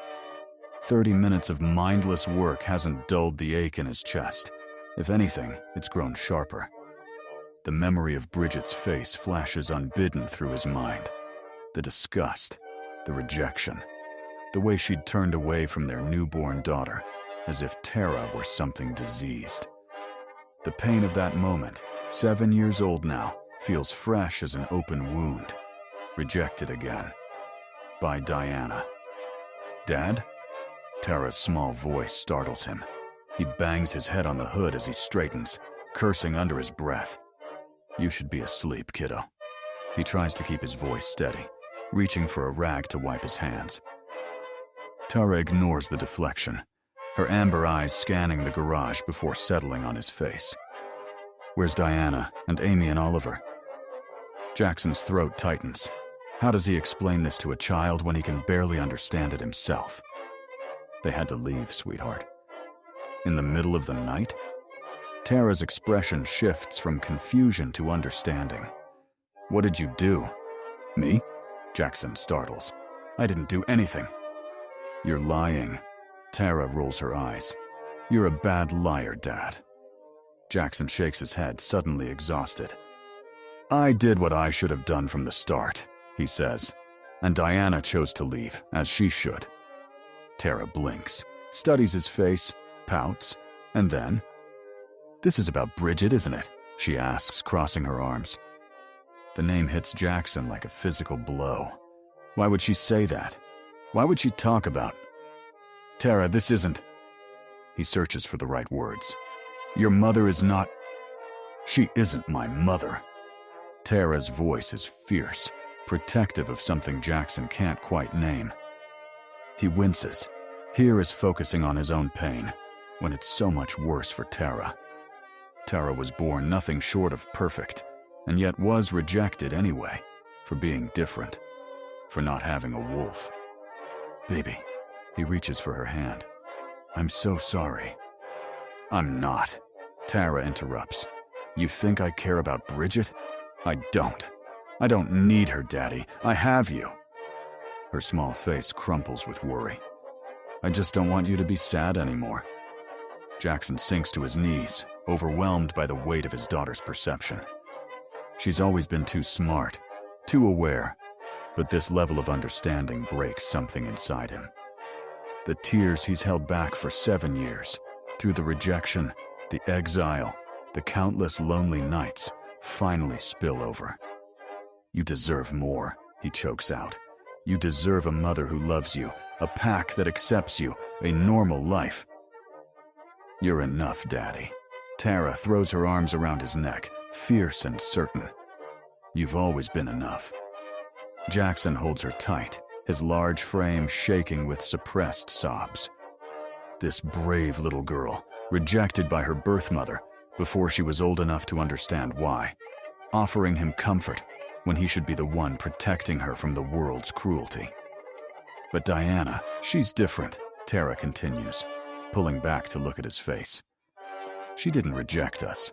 30 minutes of mindless work hasn't dulled the ache in his chest. If anything, it's grown sharper. The memory of Bridget's face flashes unbidden through his mind. The disgust, the rejection, the way she'd turned away from their newborn daughter, as if Tara were something diseased. The pain of that moment, 7 years old now, feels fresh as an open wound. Rejected again. By Diana. "Dad?" Tara's small voice startles him. He bangs his head on the hood as he straightens, cursing under his breath. "You should be asleep, kiddo." He tries to keep his voice steady, reaching for a rag to wipe his hands. Tara ignores the deflection, her amber eyes scanning the garage before settling on his face. "Where's Diana and Amy and Oliver?" Jackson's throat tightens. How does he explain this to a child when he can barely understand it himself? "They had to leave, sweetheart." In the middle of the night? Tara's expression shifts from confusion to understanding. "What did you do?" "Me?" Jackson startles. "I didn't do anything." "You're lying." Tara rolls her eyes. "You're a bad liar, Dad." Jackson shakes his head, suddenly exhausted. "I did what I should have done from the start," he says, "and Diana chose to leave, as she should." Tara blinks, studies his face, pouts, and then, "This is about Bridget, isn't it?" she asks, crossing her arms. The name hits Jackson like a physical blow. Why would she say that? Why would she talk about... "Tara, this isn't..." He searches for the right words. "Your mother is not... She isn't my mother." Tara's voice is fierce, protective of something Jackson can't quite name. He winces. Here is focusing on his own pain, when it's so much worse for Tara. Tara was born nothing short of perfect, and yet was rejected anyway, for being different, for not having a wolf. "Baby," he reaches for her hand. "I'm so sorry." "I'm not," Tara interrupts. "You think I care about Bridget? I don't. I don't need her, Daddy. I have you." Her small face crumples with worry. "I just don't want you to be sad anymore." Jackson sinks to his knees, overwhelmed by the weight of his daughter's perception. She's always been too smart, too aware, but this level of understanding breaks something inside him. The tears he's held back for 7 years, through the rejection, the exile, the countless lonely nights, finally spill over. "You deserve more," he chokes out. "You deserve a mother who loves you, a pack that accepts you, a normal life." "You're enough, Daddy." Tara throws her arms around his neck, fierce and certain. "You've always been enough." Jackson holds her tight, his large frame shaking with suppressed sobs. This brave little girl, rejected by her birth mother before she was old enough to understand why, offering him comfort when he should be the one protecting her from the world's cruelty. "But Diana, she's different," Tara continues, pulling back to look at his face. "She didn't reject us."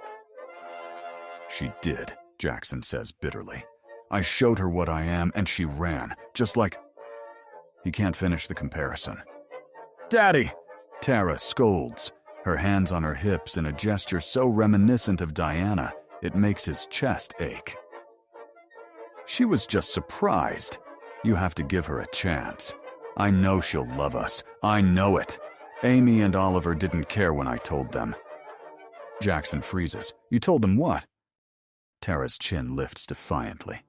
"She did," Jackson says bitterly. "I showed her what I am, and she ran, just like..." He can't finish the comparison. "Daddy!" Tara scolds, her hands on her hips in a gesture so reminiscent of Diana, it makes his chest ache. "She was just surprised. You have to give her a chance. I know she'll love us. I know it. Amy and Oliver didn't care when I told them." Jackson freezes. "You told them what?" Tara's chin lifts defiantly.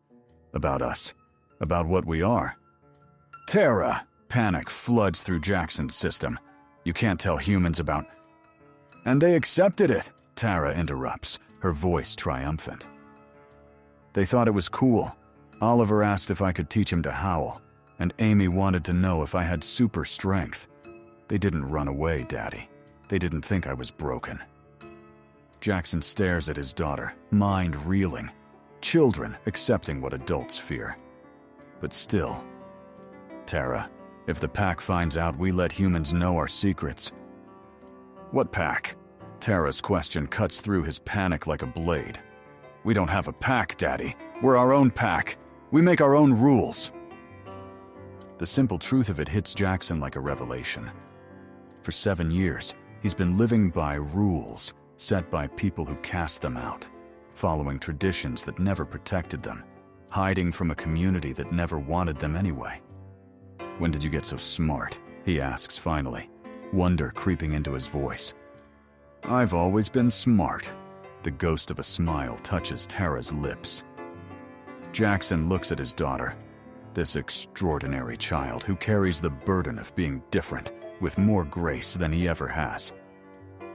"About us. About what we are." "Tara!" Panic floods through Jackson's system. "You can't tell humans about..." "And they accepted it," Tara interrupts, her voice triumphant. They thought it was cool. Oliver asked if I could teach him to howl, and Amy wanted to know if I had super strength. They didn't run away, Daddy. They didn't think I was broken. Jackson stares at his daughter, mind reeling. Children accepting what adults fear. But still, Tara, if the pack finds out we let humans know our secrets. What pack? Tara's question cuts through his panic like a blade. We don't have a pack, Daddy. We're our own pack. We make our own rules. The simple truth of it hits Jackson like a revelation. For 7 years, he's been living by rules set by people who cast them out, following traditions that never protected them, hiding from a community that never wanted them anyway. When did you get so smart? He asks finally, wonder creeping into his voice. I've always been smart. The ghost of a smile touches Tara's lips. Jackson looks at his daughter, this extraordinary child who carries the burden of being different with more grace than he ever has.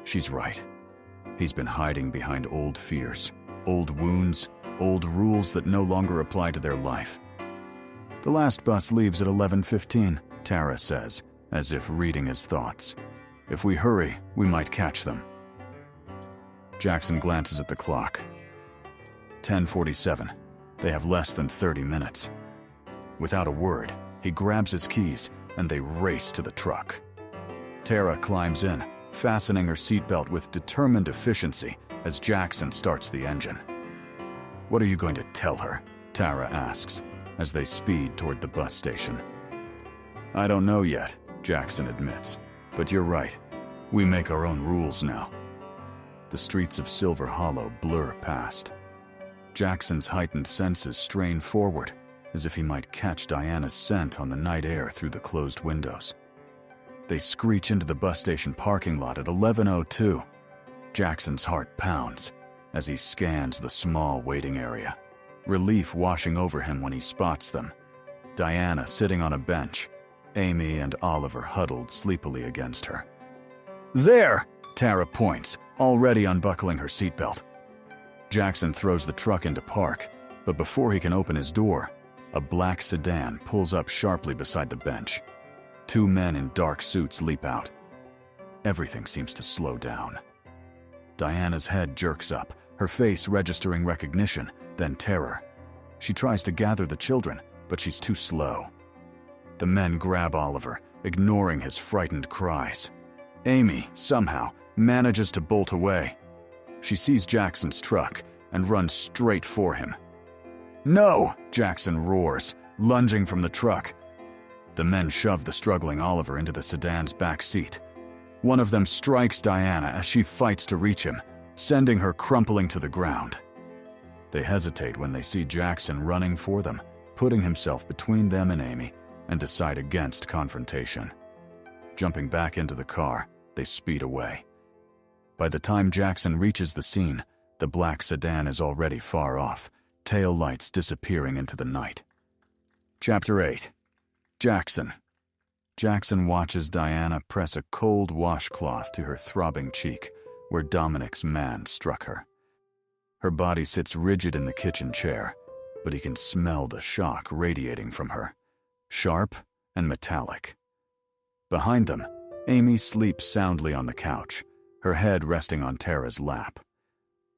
She's right. He's been hiding behind old fears, old wounds, old rules that no longer apply to their life. The last bus leaves at 11:15, Tara says, as if reading his thoughts. If we hurry, we might catch them. Jackson glances at the clock. 10:47. They have less than 30 minutes. Without a word, he grabs his keys and they race to the truck. Tara climbs in, fastening her seatbelt with determined efficiency as Jackson starts the engine. What are you going to tell her? Tara asks as they speed toward the bus station. I don't know yet, Jackson admits, but you're right. We make our own rules now. The streets of Silver Hollow blur past. Jackson's heightened senses strain forward, as if he might catch Diana's scent on the night air through the closed windows. They screech into the bus station parking lot at 11:02. Jackson's heart pounds as he scans the small waiting area, relief washing over him when he spots them. Diana sitting on a bench, Amy and Oliver huddled sleepily against her. There! Tara points, already unbuckling her seatbelt. Jackson throws the truck into park, but before he can open his door, a black sedan pulls up sharply beside the bench. 2 men in dark suits leap out. Everything seems to slow down. Diana's head jerks up, her face registering recognition, then terror. She tries to gather the children, but she's too slow. The men grab Oliver, ignoring his frightened cries. Amy, somehow, manages to bolt away. She sees Jackson's truck and runs straight for him. No! Jackson roars, lunging from the truck. The men shove the struggling Oliver into the sedan's back seat. One of them strikes Diana as she fights to reach him, sending her crumpling to the ground. They hesitate when they see Jackson running for them, putting himself between them and Amy, and decide against confrontation. Jumping back into the car, they speed away. By the time Jackson reaches the scene, the black sedan is already far off, tail lights disappearing into the night. Chapter 8. Jackson. Jackson watches Diana press a cold washcloth to her throbbing cheek, where Dominic's man struck her. Her body sits rigid in the kitchen chair, but he can smell the shock radiating from her, sharp and metallic. Behind them, Amy sleeps soundly on the couch, her head resting on Tara's lap.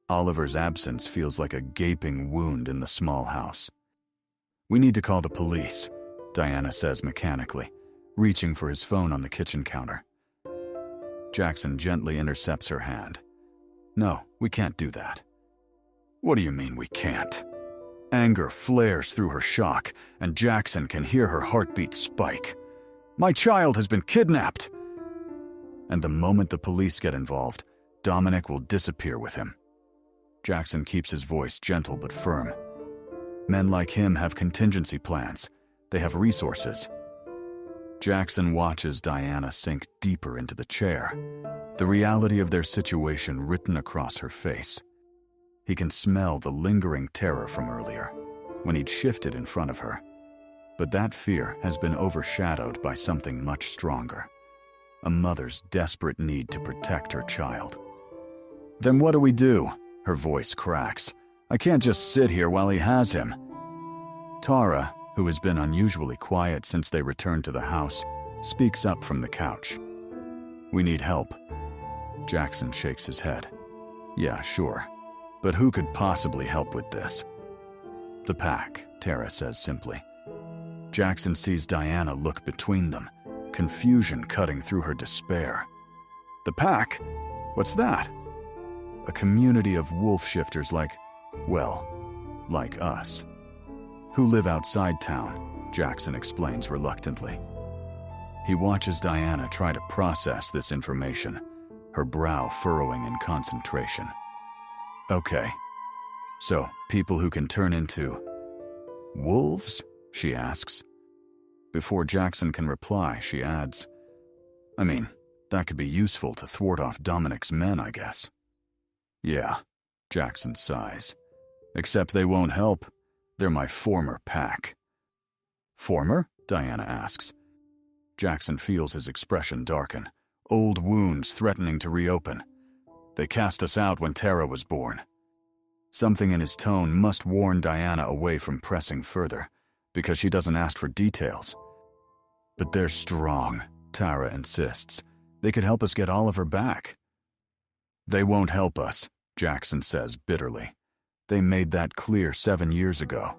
Oliver's absence feels like a gaping wound in the small house. We need to call the police, Diana says mechanically, reaching for his phone on the kitchen counter. Jackson gently intercepts her hand. No, we can't do that. What do you mean we can't? Anger flares through her shock, and Jackson can hear her heartbeat spike. My child has been kidnapped! And the moment the police get involved, Dominic will disappear with him. Jackson keeps his voice gentle but firm. Men like him have contingency plans. They have resources. Jackson watches Diana sink deeper into the chair, the reality of their situation written across her face. He can smell the lingering terror from earlier, when he'd shifted in front of her. But that fear has been overshadowed by something much stronger. A mother's desperate need to protect her child. Then what do we do? Her voice cracks. I can't just sit here while he has him. Tara, who has been unusually quiet since they returned to the house, speaks up from the couch. We need help. Jackson shakes his head. Yeah, sure. But who could possibly help with this? The pack, Tara says simply. Jackson sees Diana look between them, confusion cutting through her despair. The pack? What's that? A community of wolf shifters like us. Who live outside town, Jackson explains reluctantly. He watches Diana try to process this information, her brow furrowing in concentration. Okay, so people who can turn into wolves? She asks. Before Jackson can reply, she adds, I mean, that could be useful to thwart off Dominic's men, I guess. Yeah, Jackson sighs. Except they won't help. They're my former pack. Former? Diana asks. Jackson feels his expression darken, old wounds threatening to reopen. They cast us out when Tara was born. Something in his tone must warn Diana away from pressing further, because she doesn't ask for details. But they're strong, Tara insists. They could help us get Oliver back. They won't help us, Jackson says bitterly. They made that clear 7 years ago.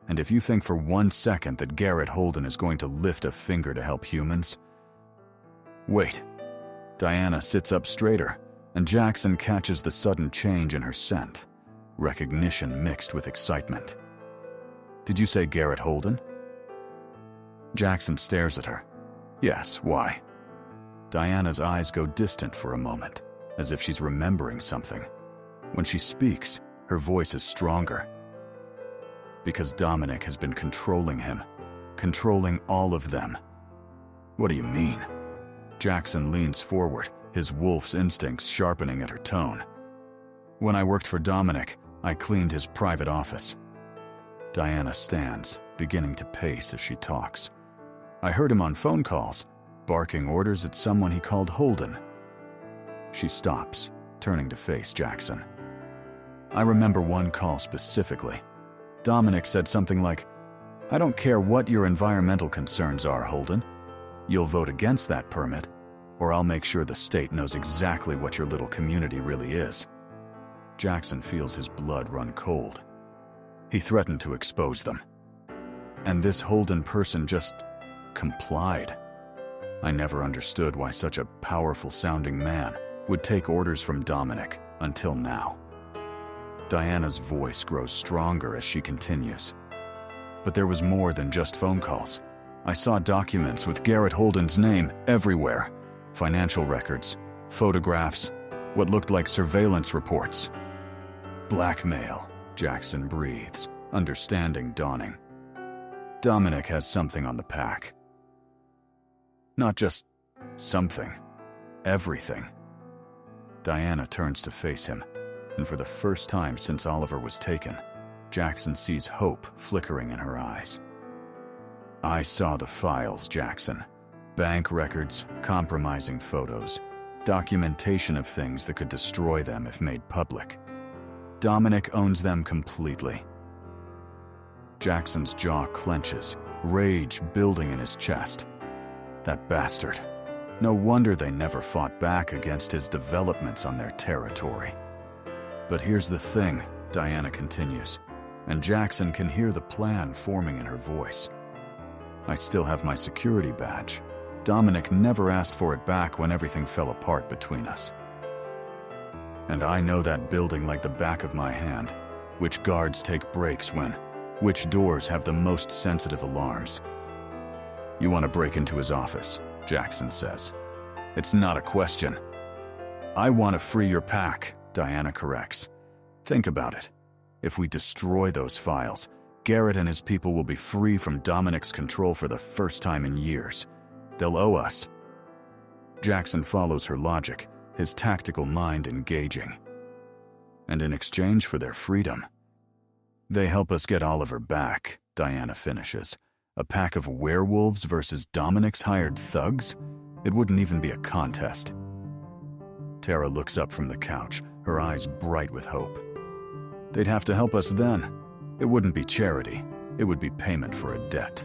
And if you think for 1 second that Garrett Holden is going to lift a finger to help humans... Wait. Diana sits up straighter, and Jackson catches the sudden change in her scent, recognition mixed with excitement. Did you say Garrett Holden? Jackson stares at her. Yes, why? Diana's eyes go distant for a moment, as if she's remembering something. When she speaks, her voice is stronger. Because Dominic has been controlling him, controlling all of them. What do you mean? Jackson leans forward, his wolf's instincts sharpening at her tone. When I worked for Dominic, I cleaned his private office. Diana stands, beginning to pace as she talks. I heard him on phone calls, barking orders at someone he called Holden. She stops, turning to face Jackson. I remember one call specifically. Dominic said something like, I don't care what your environmental concerns are, Holden. You'll vote against that permit, or I'll make sure the state knows exactly what your little community really is. Jackson feels his blood run cold. He threatened to expose them. And this Holden person just complied. I never understood why such a powerful-sounding man would take orders from Dominic until now. Diana's voice grows stronger as she continues. But there was more than just phone calls. I saw documents with Garrett Holden's name everywhere. Financial records, photographs, what looked like surveillance reports. Blackmail, Jackson breathes, understanding dawning. Dominic has something on the pack. Not just something, everything. Diana turns to face him, and for the first time since Oliver was taken, Jackson sees hope flickering in her eyes. I saw the files, Jackson. Bank records, compromising photos, documentation of things that could destroy them if made public. Dominic owns them completely. Jackson's jaw clenches, rage building in his chest. That bastard. No wonder they never fought back against his developments on their territory. But here's the thing, Diana continues, and Jackson can hear the plan forming in her voice. I still have my security badge. Dominic never asked for it back when everything fell apart between us. And I know that building like the back of my hand, which guards take breaks when, which doors have the most sensitive alarms. You want to break into his office, Jackson says. It's not a question. I want to free your pack, Diana corrects. Think about it. If we destroy those files, Garrett and his people will be free from Dominic's control for the first time in years. They'll owe us. Jackson follows her logic, his tactical mind engaging. And in exchange for their freedom, they help us get Oliver back, Diana finishes. A pack of werewolves versus Dominic's hired thugs? It wouldn't even be a contest. Tara looks up from the couch, her eyes bright with hope. They'd have to help us then. It wouldn't be charity. It would be payment for a debt.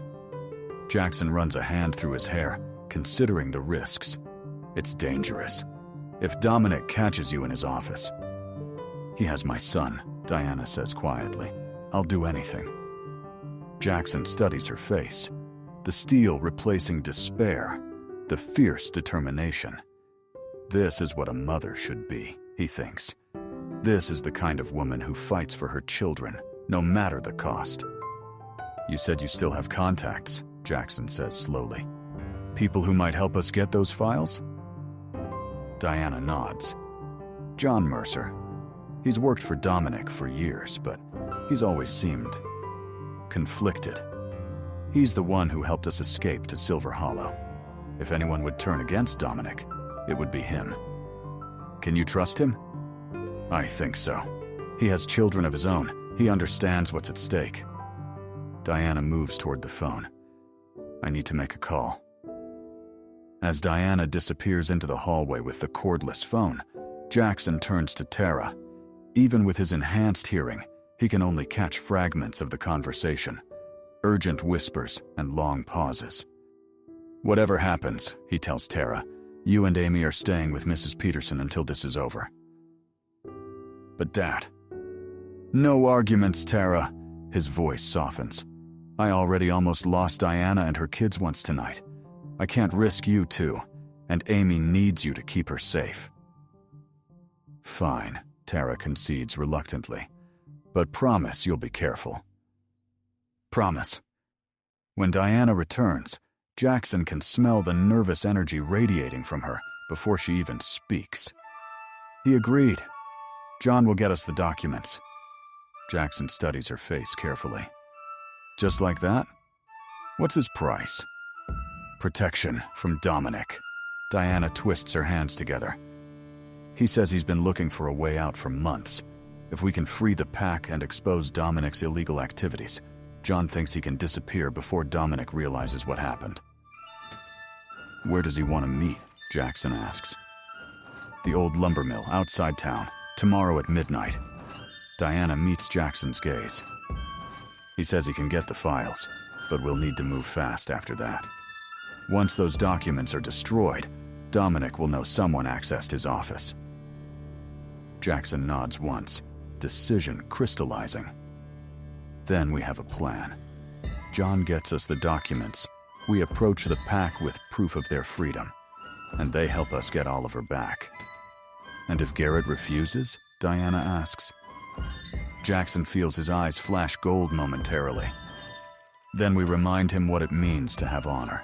Jackson runs a hand through his hair, considering the risks. It's dangerous. If Dominic catches you in his office. He has my son, Diana says quietly. I'll do anything. Jackson studies her face. The steel replacing despair, the fierce determination. This is what a mother should be, he thinks. This is the kind of woman who fights for her children, no matter the cost. You said you still have contacts, Jackson says slowly. People who might help us get those files? Diana nods. John Mercer. He's worked for Dominic for years, but he's always seemed conflicted. He's the one who helped us escape to Silver Hollow. If anyone would turn against Dominic, it would be him. Can you trust him? I think so. He has children of his own. He understands what's at stake. Diana moves toward the phone. I need to make a call. As Diana disappears into the hallway with the cordless phone, Jackson turns to Tara. Even with his enhanced hearing, he can only catch fragments of the conversation, urgent whispers and long pauses. Whatever happens, he tells Tara, you and Amy are staying with Mrs. Peterson until this is over. But Dad. No arguments, Tara. His voice softens. I already almost lost Diana and her kids once tonight. I can't risk you too, and Amy needs you to keep her safe. Fine, Tara concedes reluctantly. But promise you'll be careful. Promise. When Diana returns, Jackson can smell the nervous energy radiating from her before she even speaks. He agreed. John will get us the documents. Jackson studies her face carefully. Just like that? What's his price? Protection from Dominic. Diana twists her hands together. He says he's been looking for a way out for months. If we can free the pack and expose Dominic's illegal activities, John thinks he can disappear before Dominic realizes what happened. Where does he want to meet? Jackson asks. The old lumber mill outside town, tomorrow at midnight. Diana meets Jackson's gaze. He says he can get the files, but we'll need to move fast after that. Once those documents are destroyed, Dominic will know someone accessed his office. Jackson nods once, decision crystallizing. Then we have a plan. John gets us the documents. We approach the pack with proof of their freedom, and they help us get Oliver back. And if Garrett refuses? Diana asks. Jackson feels his eyes flash gold momentarily. Then we remind him what it means to have honor.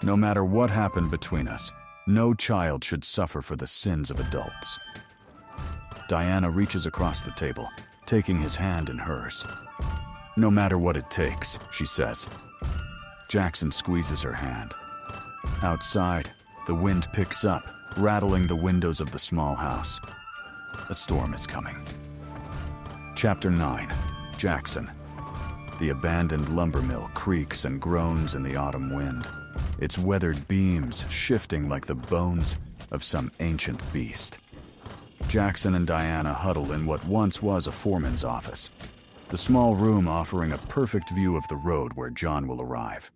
No matter what happened between us, no child should suffer for the sins of adults. Diana reaches across the table, taking his hand in hers. No matter what it takes, she says. Jackson squeezes her hand. Outside, the wind picks up, rattling the windows of the small house. A storm is coming. Chapter 9. Jackson. The abandoned lumber mill creaks and groans in the autumn wind, its weathered beams shifting like the bones of some ancient beast. Jackson and Diana huddle in what once was a foreman's office, the small room offering a perfect view of the road where John will arrive.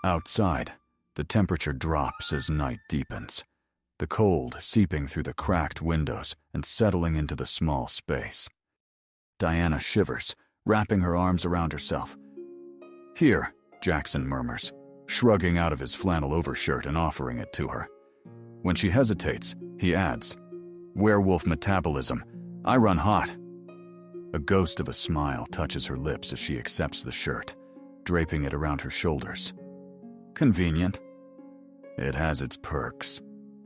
Outside, the temperature drops as night deepens, the cold seeping through the cracked windows and settling into the small space. Diana shivers, wrapping her arms around herself. Here, Jackson murmurs, shrugging out of his flannel overshirt and offering it to her. When she hesitates, he adds, werewolf metabolism. I run hot. A ghost of a smile touches her lips as she accepts the shirt, draping it around her shoulders. Convenient. It has its perks.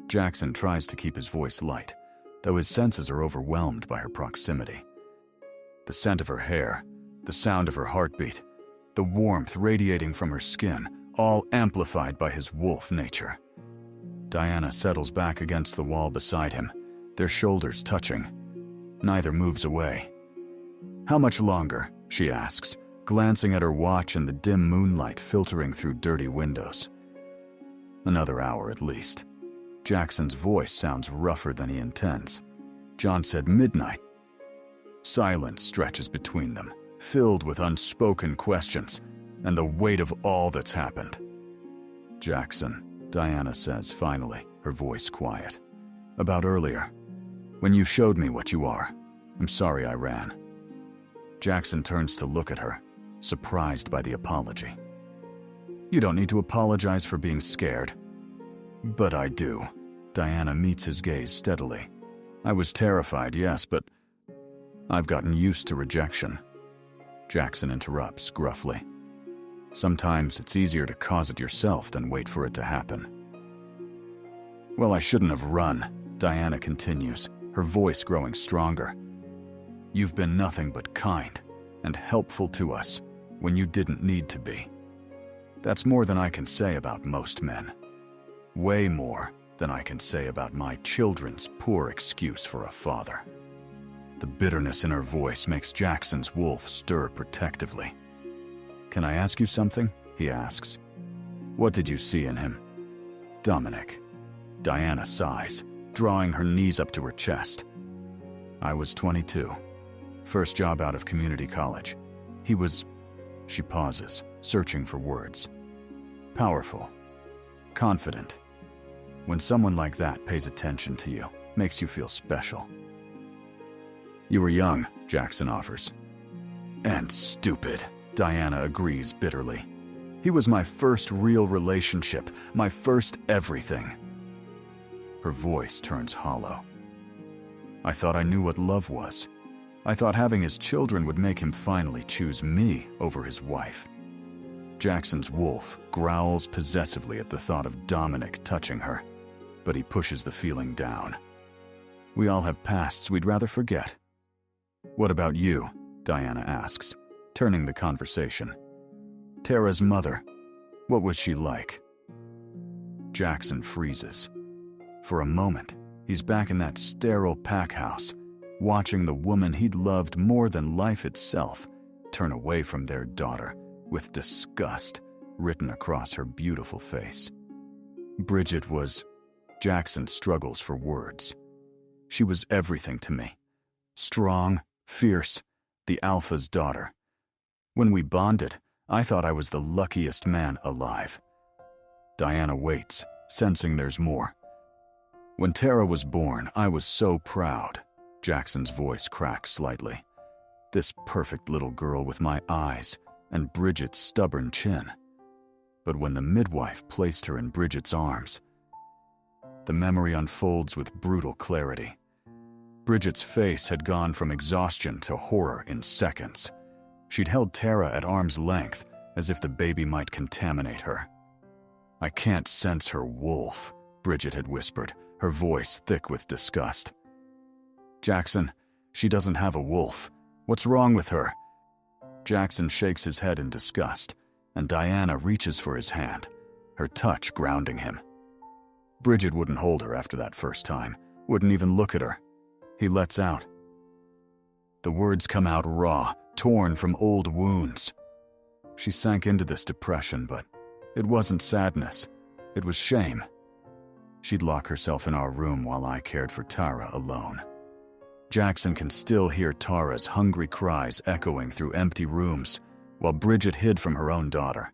Jackson tries to keep his voice light, though his senses are overwhelmed by her proximity. The scent of her hair, the sound of her heartbeat, the warmth radiating from her skin, all amplified by his wolf nature. Diana settles back against the wall beside him, their shoulders touching. Neither moves away. How much longer? She asks, glancing at her watch and the dim moonlight filtering through dirty windows. Another hour at least. Jackson's voice sounds rougher than he intends. John said midnight. Silence stretches between them, filled with unspoken questions and the weight of all that's happened. "Jackson," Diana says finally, her voice quiet. "About earlier, when you showed me what you are. I'm sorry I ran." Jackson turns to look at her, surprised by the apology. "You don't need to apologize for being scared." "But I do." Diana meets his gaze steadily. "I was terrified, yes, but I've gotten used to rejection." Jackson interrupts gruffly. "Sometimes it's easier to cause it yourself than wait for it to happen." "Well, I shouldn't have run," Diana continues, her voice growing stronger. "You've been nothing but kind and helpful to us when you didn't need to be. That's more than I can say about most men. Way more than I can say about my children's poor excuse for a father." The bitterness in her voice makes Jackson's wolf stir protectively. "Can I ask you something?" he asks. "What did you see in him?" "Dominic." Diana sighs, drawing her knees up to her chest. "I was 22. First job out of community college. He was..." She pauses, searching for words. "Powerful. Confident. When someone like that pays attention to you, makes you feel special." "You were young," Jackson offers. "And stupid," Diana agrees bitterly. "He was my first real relationship, my first everything." Her voice turns hollow. "I thought I knew what love was. I thought having his children would make him finally choose me over his wife." Jackson's wolf growls possessively at the thought of Dominic touching her, but he pushes the feeling down. "We all have pasts we'd rather forget." "What about you?" Diana asks, turning the conversation. "Tara's mother, what was she like?" Jackson freezes. For a moment, he's back in that sterile pack house, watching the woman he'd loved more than life itself turn away from their daughter, with disgust written across her beautiful face. Bridget was... Jackson struggles for words. "She was everything to me. Strong, fierce, the alpha's daughter. When we bonded, I thought I was the luckiest man alive." Diana waits, sensing there's more. "When Tara was born, I was so proud." Jackson's voice cracks slightly. "This perfect little girl with my eyes and Bridget's stubborn chin. But when the midwife placed her in Bridget's arms..." The memory unfolds with brutal clarity. Bridget's face had gone from exhaustion to horror in seconds. She'd held Tara at arm's length, as if the baby might contaminate her. "I can't sense her wolf," Bridget had whispered, her voice thick with disgust. "Jackson, she doesn't have a wolf. What's wrong with her?" Jackson shakes his head in disgust, and Diana reaches for his hand, her touch grounding him. "Bridget wouldn't hold her after that first time, wouldn't even look at her." He lets out. The words come out raw, torn from old wounds. She sank into this depression, but it wasn't sadness. It was shame. She'd lock herself in our room while I cared for Tara alone. Jackson can still hear Tara's hungry cries echoing through empty rooms, while Bridget hid from her own daughter.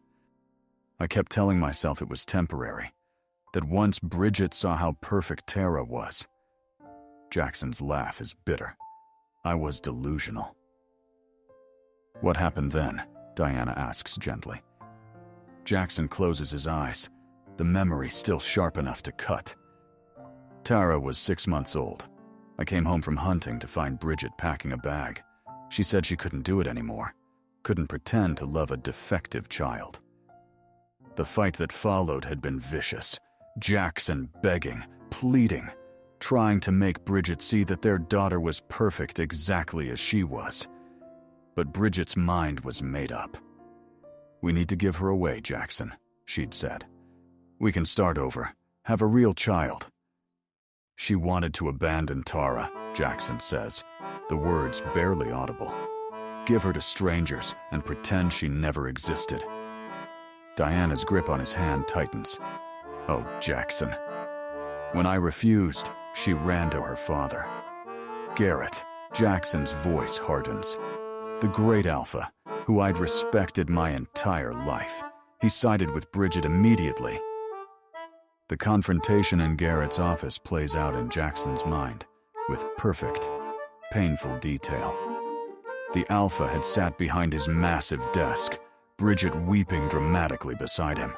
I kept telling myself it was temporary, that once Bridget saw how perfect Tara was. Jackson's laugh is bitter. I was delusional. "What happened then?" Diana asks gently. Jackson closes his eyes, the memory still sharp enough to cut. "Tara was 6 months old. I came home from hunting to find Bridget packing a bag. She said she couldn't do it anymore, couldn't pretend to love a defective child. The fight that followed had been vicious. Jackson begging, pleading, trying to make Bridget see that their daughter was perfect exactly as she was. But Bridget's mind was made up. 'We need to give her away, Jackson,' she'd said. 'We can start over, have a real child.' She wanted to abandon Tara," Jackson says, the words barely audible. "Give her to strangers and pretend she never existed." Diana's grip on his hand tightens. "Oh, Jackson." When I refused, she ran to her father. "Garrett," Jackson's voice hardens. The great Alpha, who I'd respected my entire life, he sided with Bridget immediately. The confrontation in Garrett's office plays out in Jackson's mind with perfect, painful detail. The Alpha had sat behind his massive desk, Bridget weeping dramatically beside him,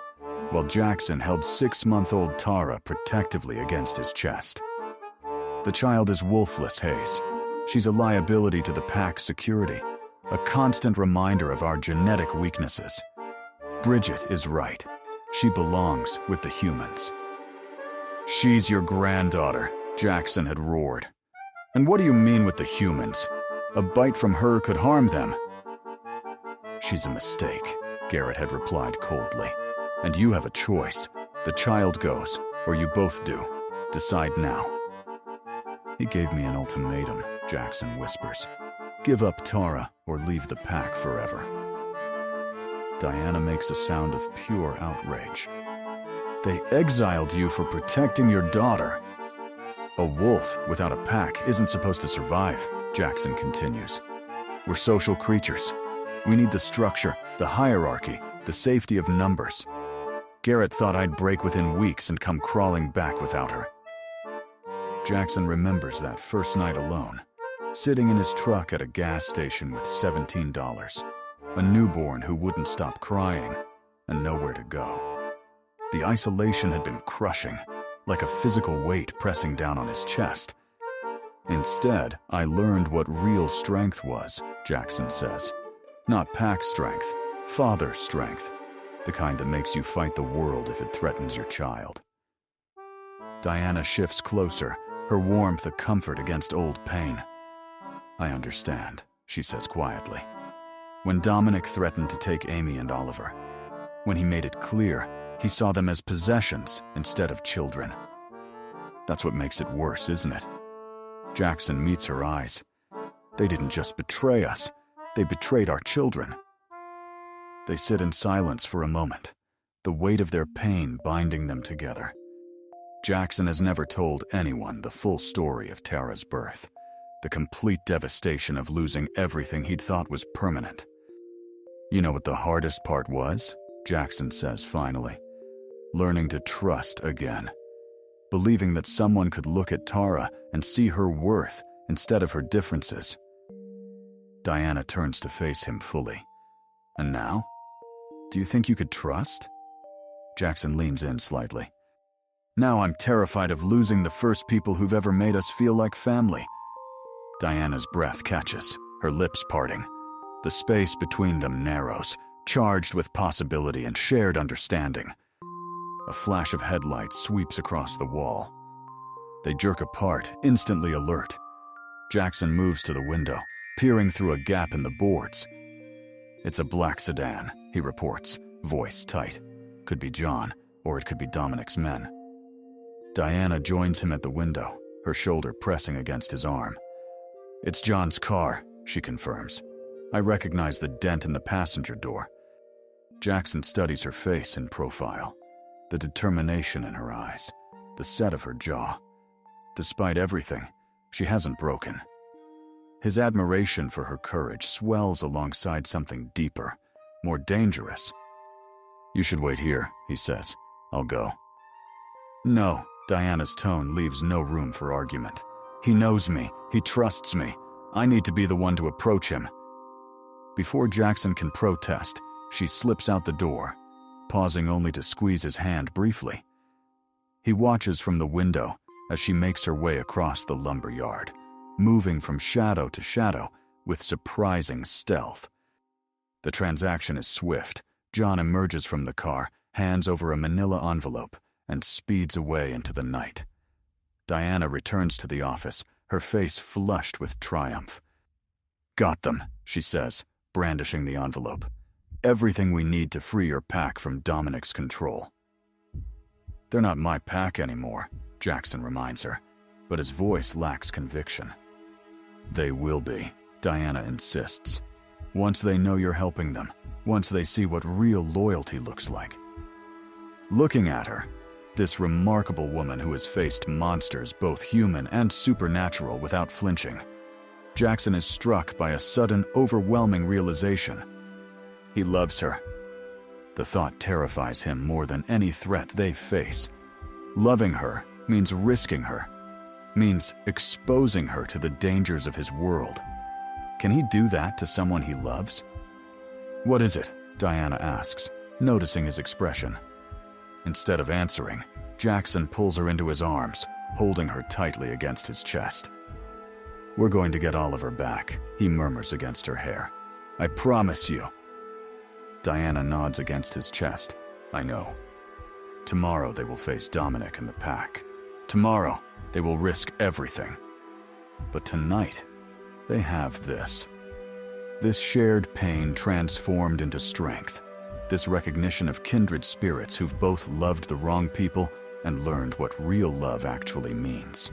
while Jackson held 6-month-old Tara protectively against his chest. The child is wolfless, Hayes. She's a liability to the pack's security, a constant reminder of our genetic weaknesses. Bridget is right. She belongs with the humans. She's your granddaughter, Jackson had roared. And what do you mean with the humans? A bite from her could harm them. She's a mistake, Garrett had replied coldly. And you have a choice. The child goes, or you both do. Decide now. He gave me an ultimatum, Jackson whispers. Give up Tara or leave the pack forever. Diana makes a sound of pure outrage. They exiled you for protecting your daughter. A wolf without a pack isn't supposed to survive, Jackson continues. We're social creatures. We need the structure, the hierarchy, the safety of numbers. Garrett thought I'd break within weeks and come crawling back without her. Jackson remembers that first night alone, sitting in his truck at a gas station with $17, a newborn who wouldn't stop crying, and nowhere to go. The isolation had been crushing, like a physical weight pressing down on his chest. Instead, I learned what real strength was, Jackson says. Not pack strength, father strength, the kind that makes you fight the world if it threatens your child. Diana shifts closer, her warmth a comfort against old pain. I understand, she says quietly. When Dominic threatened to take Amy and Oliver, when he made it clear he saw them as possessions instead of children. That's what makes it worse, isn't it? Jackson meets her eyes. They didn't just betray us, they betrayed our children. They sit in silence for a moment, the weight of their pain binding them together. Jackson has never told anyone the full story of Tara's birth, the complete devastation of losing everything he'd thought was permanent. You know what the hardest part was? Jackson says finally. Learning to trust again. Believing that someone could look at Tara and see her worth instead of her differences. Diana turns to face him fully. And now? Do you think you could trust? Jackson leans in slightly. Now I'm terrified of losing the first people who've ever made us feel like family. Diana's breath catches, her lips parting. The space between them narrows, charged with possibility and shared understanding. A flash of headlights sweeps across the wall. They jerk apart, instantly alert. Jackson moves to the window, peering through a gap in the boards. It's a black sedan, he reports, voice tight. Could be John, or it could be Dominic's men. Diana joins him at the window, her shoulder pressing against his arm. It's John's car, she confirms. I recognize the dent in the passenger door. Jackson studies her face in profile, the determination in her eyes, the set of her jaw. Despite everything, she hasn't broken. His admiration for her courage swells alongside something deeper, more dangerous. You should wait here, he says. I'll go. No, Diana's tone leaves no room for argument. He knows me. He trusts me. I need to be the one to approach him. Before Jackson can protest, she slips out the door, pausing only to squeeze his hand briefly. He watches from the window as she makes her way across the lumber yard, moving from shadow to shadow with surprising stealth. The transaction is swift. John emerges from the car, hands over a manila envelope, and speeds away into the night. Diana returns to the office, her face flushed with triumph. Got them, she says, brandishing the envelope. Everything we need to free your pack from Dominic's control. They're not my pack anymore, Jackson reminds her, but his voice lacks conviction. They will be, Diana insists. Once they know you're helping them, once they see what real loyalty looks like. Looking at her, this remarkable woman who has faced monsters both human and supernatural without flinching, Jackson is struck by a sudden, overwhelming realization. He loves her. The thought terrifies him more than any threat they face. Loving her means risking her, means exposing her to the dangers of his world. Can he do that to someone he loves? "What is it?" Diana asks, noticing his expression. Instead of answering, Jackson pulls her into his arms, holding her tightly against his chest. "We're going to get Oliver back," he murmurs against her hair. "I promise you." Diana nods against his chest. "I know. Tomorrow they will face Dominic and the pack. Tomorrow they will risk everything. But tonight, they have this. This shared pain transformed into strength. This recognition of kindred spirits who've both loved the wrong people and learned what real love actually means."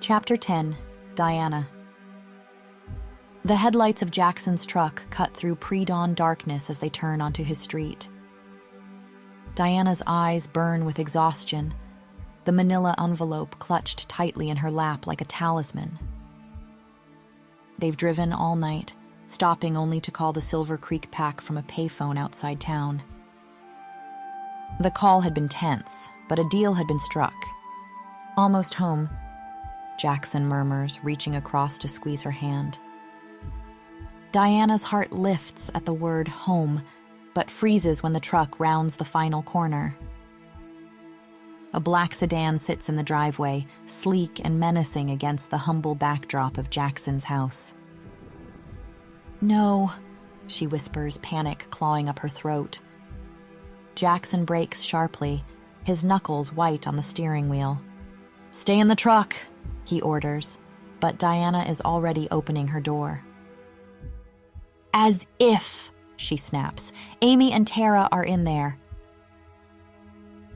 Chapter 10. Diana. The headlights of Jackson's truck cut through pre-dawn darkness as they turn onto his street. Diana's eyes burn with exhaustion, the manila envelope clutched tightly in her lap like a talisman. They've driven all night, stopping only to call the Silver Creek pack from a payphone outside town. The call had been tense, but a deal had been struck. "Almost home," Jackson murmurs, reaching across to squeeze her hand. Diana's heart lifts at the word home, but freezes when the truck rounds the final corner. A black sedan sits in the driveway, sleek and menacing against the humble backdrop of Jackson's house. "No," she whispers, panic clawing up her throat. Jackson brakes sharply, his knuckles white on the steering wheel. "Stay in the truck," he orders, but Diana is already opening her door. "As if," she snaps. "Amy and Tara are in there."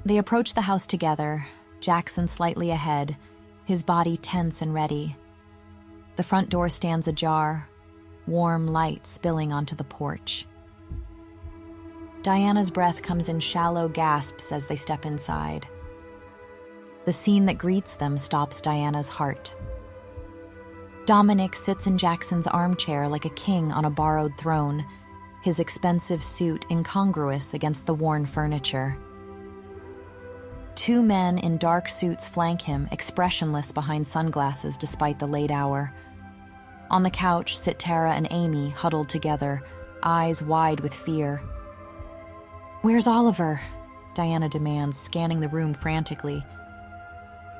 They approach the house together, Jackson slightly ahead, his body tense and ready. The front door stands ajar, warm light spilling onto the porch. Diana's breath comes in shallow gasps as they step inside. The scene that greets them stops Diana's heart. Dominic sits in Jackson's armchair like a king on a borrowed throne, his expensive suit incongruous against the worn furniture. Two men in dark suits flank him, expressionless behind sunglasses despite the late hour. On the couch sit Tara and Amy, huddled together, eyes wide with fear. "Where's Oliver?" Diana demands, scanning the room frantically.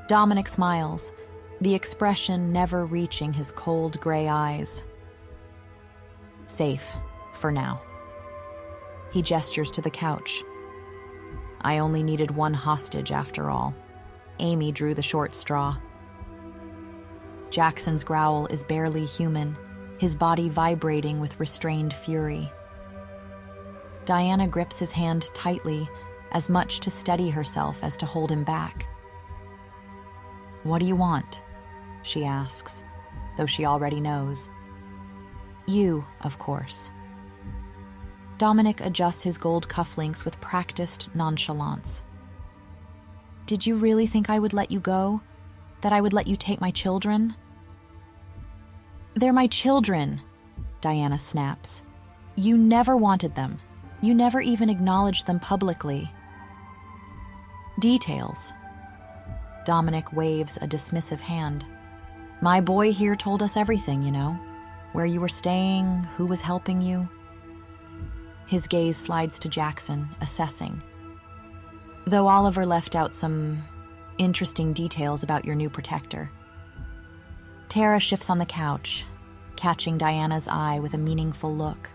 Dominic smiles, the expression never reaching his cold gray eyes. "Safe, for now." He gestures to the couch. "I only needed one hostage after all." Amy drew the short straw. Jackson's growl is barely human, his body vibrating with restrained fury. Diana grips his hand tightly, as much to steady herself as to hold him back. "What do you want?" she asks, though she already knows. "You, of course." Dominic adjusts his gold cufflinks with practiced nonchalance. "Did you really think I would let you go? That I would let you take my children?" "They're my children," Diana snaps. "You never wanted them. You never even acknowledged them publicly." "Details." Dominic waves a dismissive hand. "My boy here told us everything, you know. Where you were staying, who was helping you." His gaze slides to Jackson, assessing. "Though Oliver left out some interesting details about your new protector." Tara shifts on the couch, catching Diana's eye with a meaningful look.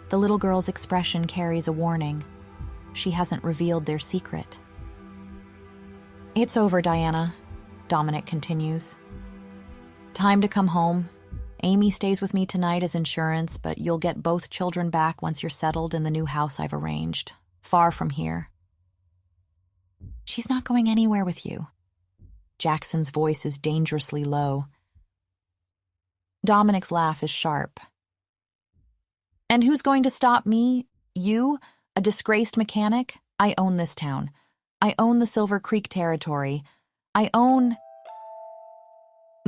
The little girl's expression carries a warning. She hasn't revealed their secret. "It's over, Diana," Dominic continues. "Time to come home. Amy stays with me tonight as insurance, but you'll get both children back once you're settled in the new house I've arranged, far from here." "She's not going anywhere with you." Jackson's voice is dangerously low. Dominic's laugh is sharp. "And who's going to stop me? You, a disgraced mechanic? I own this town. I own the Silver Creek territory. I own..."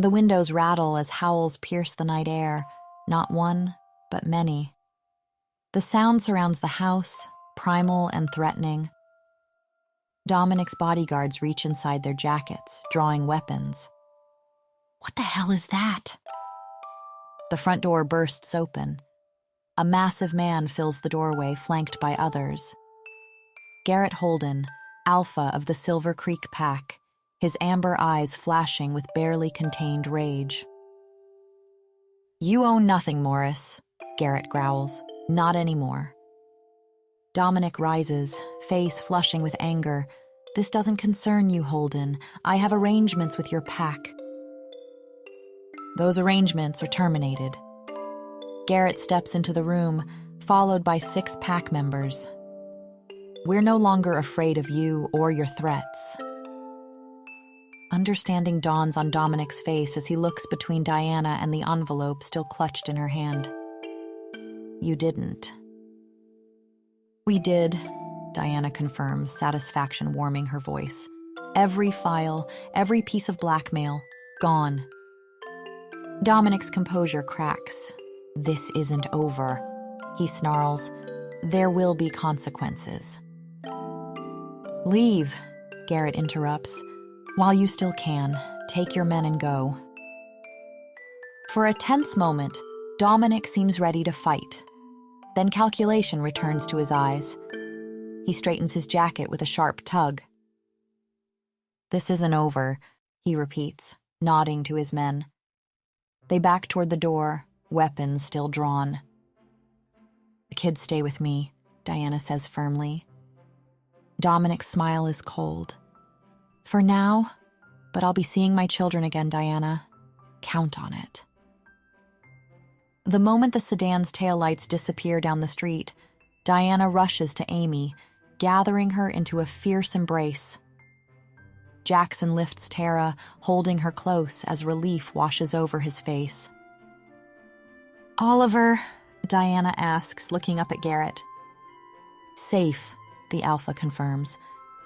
The windows rattle as howls pierce the night air, not one, but many. The sound surrounds the house, primal and threatening. Dominic's bodyguards reach inside their jackets, drawing weapons. What the hell is that? The front door bursts open. A massive man fills the doorway, flanked by others. Garrett Holden, alpha of the Silver Creek Pack, his amber eyes flashing with barely contained rage. "You own nothing, Morris," Garrett growls. "Not anymore." Dominic rises, face flushing with anger. "This doesn't concern you, Holden. I have arrangements with your pack." "Those arrangements are terminated." Garrett steps into the room, followed by 6 pack members. "We're no longer afraid of you or your threats." Understanding dawns on Dominic's face as he looks between Diana and the envelope still clutched in her hand. "You didn't." "We did," Diana confirms, satisfaction warming her voice. "Every file, every piece of blackmail, gone." Dominic's composure cracks. "This isn't over," he snarls. "There will be consequences." "Leave," Garrett interrupts. "While you still can, take your men and go." For a tense moment, Dominic seems ready to fight. Then calculation returns to his eyes. He straightens his jacket with a sharp tug. "This isn't over," he repeats, nodding to his men. They back toward the door, weapons still drawn. "The kids stay with me," Diana says firmly. Dominic's smile is cold. "For now, but I'll be seeing my children again, Diana. Count on it." The moment the sedan's taillights disappear down the street, Diana rushes to Amy, gathering her into a fierce embrace. Jackson lifts Tara, holding her close as relief washes over his face. "Oliver?" Diana asks, looking up at Garrett. "Safe," the Alpha confirms.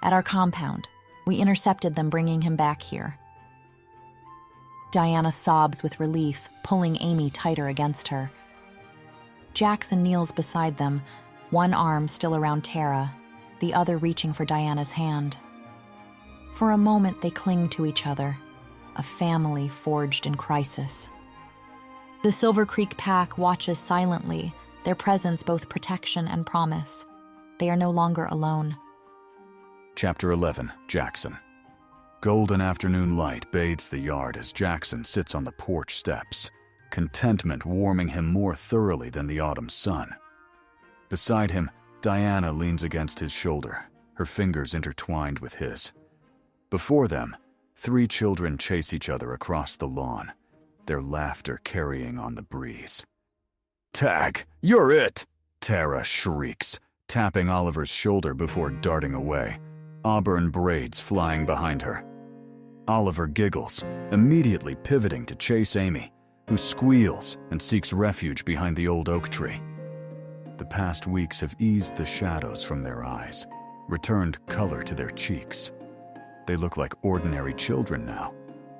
"At our compound. We intercepted them bringing him back here." Diana sobs with relief, pulling Amy tighter against her. Jackson kneels beside them, one arm still around Tara, the other reaching for Diana's hand. For a moment, they cling to each other, a family forged in crisis. The Silver Creek Pack watches silently, their presence both protection and promise. They are no longer alone. Chapter 11, Jackson. Golden afternoon light bathes the yard as Jackson sits on the porch steps, contentment warming him more thoroughly than the autumn sun. Beside him, Diana leans against his shoulder, her fingers intertwined with his. Before them, 3 children chase each other across the lawn, their laughter carrying on the breeze. "Tag, you're it!" Tara shrieks, tapping Oliver's shoulder before darting away, auburn braids flying behind her. Oliver giggles, immediately pivoting to chase Amy, who squeals and seeks refuge behind the old oak tree. The past weeks have eased the shadows from their eyes, returned color to their cheeks. They look like ordinary children now,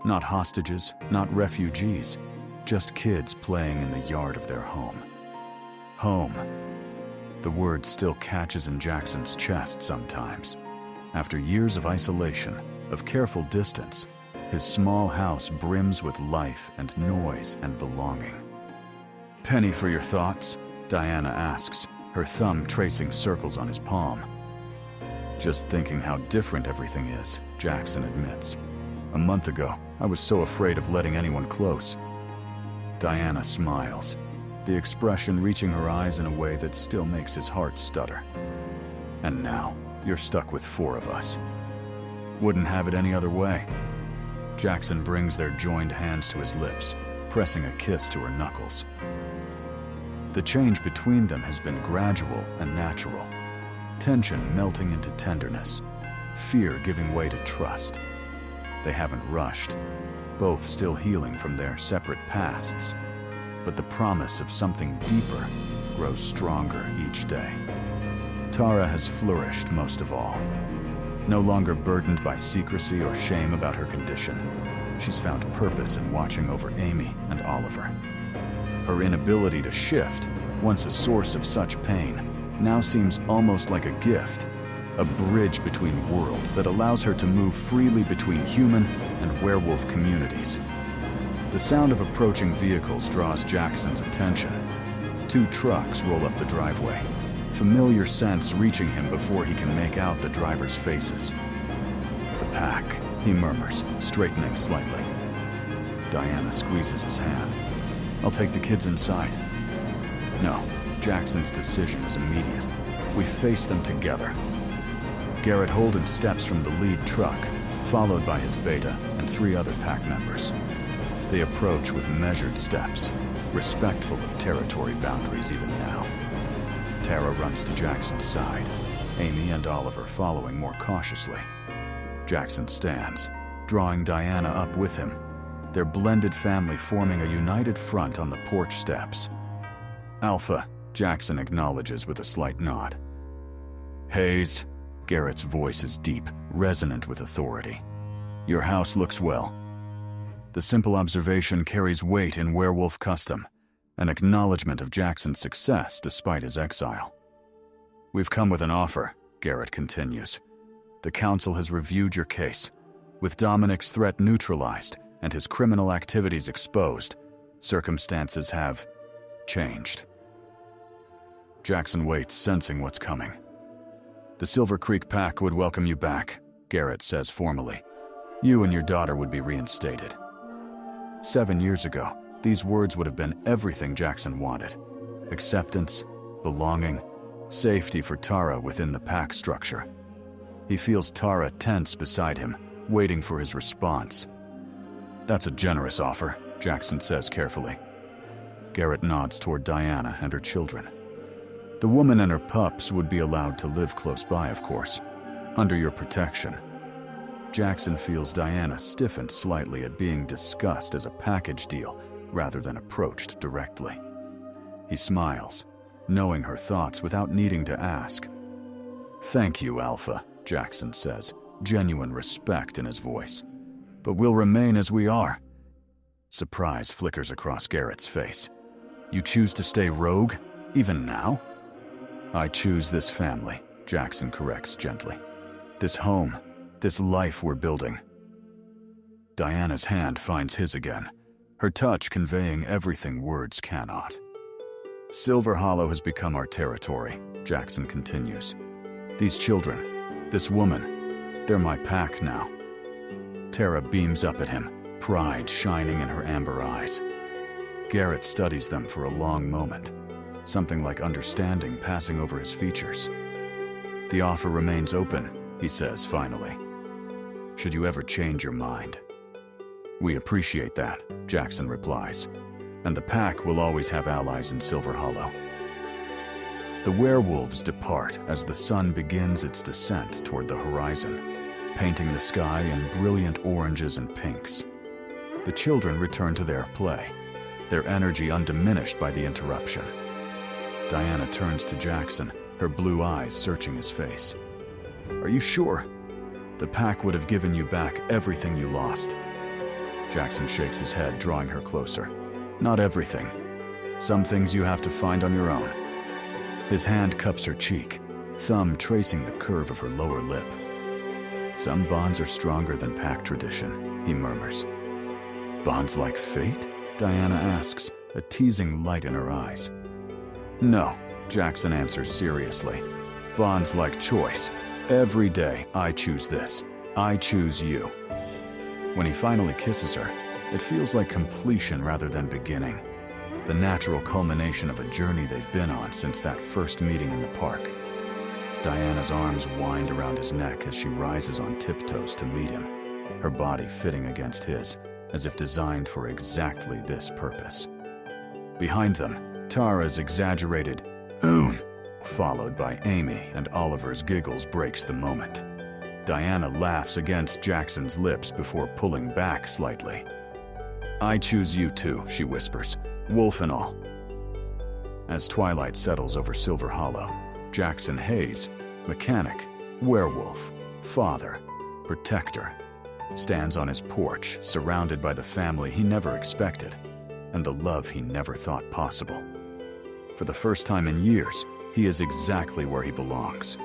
not hostages, not refugees, just kids playing in the yard of their home. Home. The word still catches in Jackson's chest sometimes. After years of isolation, of careful distance, his small house brims with life and noise and belonging. "Penny for your thoughts?" Diana asks, her thumb tracing circles on his palm. "Just thinking how different everything is," Jackson admits. "A month ago, I was so afraid of letting anyone close." Diana smiles, the expression reaching her eyes in a way that still makes his heart stutter. "And now, you're stuck with 4 of us. Wouldn't have it any other way." Jackson brings their joined hands to his lips, pressing a kiss to her knuckles. The change between them has been gradual and natural, tension melting into tenderness, fear giving way to trust. They haven't rushed, both still healing from their separate pasts, but the promise of something deeper grows stronger each day. Tara has flourished most of all, no longer burdened by secrecy or shame about her condition. she's found purpose in watching over Amy and Oliver. Her inability to shift, once a source of such pain, now seems almost like a gift, a bridge between worlds that allows her to move freely between human and werewolf communities. The sound of approaching vehicles draws Jackson's attention. 2 trucks roll up the driveway, familiar scents reaching him before he can make out the drivers' faces. "The pack," he murmurs, straightening slightly. Diana squeezes his hand. "I'll take the kids inside." No, Jackson's decision is immediate. We face them together. Garrett Holden steps from the lead truck, followed by his beta and 3 other pack members. They approach with measured steps, respectful of territory boundaries even now. Tara runs to Jackson's side, Amy and Oliver following more cautiously. Jackson stands, drawing Diana up with him, their blended family forming a united front on the porch steps. "Alpha," Jackson acknowledges with a slight nod. "Hayes," Garrett's voice is deep, resonant with authority. "Your house looks well." The simple observation carries weight in werewolf custom, an acknowledgement of Jackson's success despite his exile. "We've come with an offer," Garrett continues. "The council has reviewed your case. With Dominic's threat neutralized and his criminal activities exposed, circumstances have changed." Jackson waits, sensing what's coming. "The Silver Creek Pack would welcome you back," Garrett says formally. "You and your daughter would be reinstated." 7 years ago, these words would have been everything Jackson wanted. Acceptance, belonging, safety for Tara within the pack structure. He feels Tara tense beside him, waiting for his response. "That's a generous offer," Jackson says carefully. Garrett nods toward Diana and her children. "The woman and her pups would be allowed to live close by, of course, under your protection." Jackson feels Diana stiffen slightly at being discussed as a package deal rather than approached directly. He smiles, knowing her thoughts without needing to ask. "Thank you, Alpha," Jackson says, genuine respect in his voice. "But we'll remain as we are." Surprise flickers across Garrett's face. "You choose to stay rogue, even now?" "I choose this family," Jackson corrects gently. "This home, this life we're building." Diana's hand finds his again, her touch conveying everything words cannot. "Silver Hollow has become our territory," Jackson continues. "These children, this woman, they're my pack now." Tara beams up at him, pride shining in her amber eyes. Garrett studies them for a long moment, something like understanding passing over his features. "The offer remains open," he says finally. "Should you ever change your mind?" "We appreciate that," Jackson replies. "And the pack will always have allies in Silver Hollow." The werewolves depart as the sun begins its descent toward the horizon, painting the sky in brilliant oranges and pinks. The children return to their play, their energy undiminished by the interruption. Diana turns to Jackson, her blue eyes searching his face. "Are you sure? The pack would have given you back everything you lost." Jackson shakes his head, drawing her closer. "Not everything. Some things you have to find on your own." His hand cups her cheek, thumb tracing the curve of her lower lip. "Some bonds are stronger than pack tradition," he murmurs. "Bonds like fate?" Diana asks, a teasing light in her eyes. "No," Jackson answers seriously. "Bonds like choice. Every day I choose this. I choose you." When he finally kisses her, it feels like completion rather than beginning. The natural culmination of a journey they've been on since that first meeting in the park. Diana's arms wind around his neck as she rises on tiptoes to meet him, her body fitting against his, as if designed for exactly this purpose. Behind them, Tara's exaggerated "Oom," followed by Amy and Oliver's giggles, breaks the moment. Diana laughs against Jackson's lips before pulling back slightly. "I choose you too," she whispers, "wolf and all." As twilight settles over Silver Hollow, Jackson Hayes, mechanic, werewolf, father, protector, stands on his porch, surrounded by the family he never expected and the love he never thought possible. For the first time in years, he is exactly where he belongs,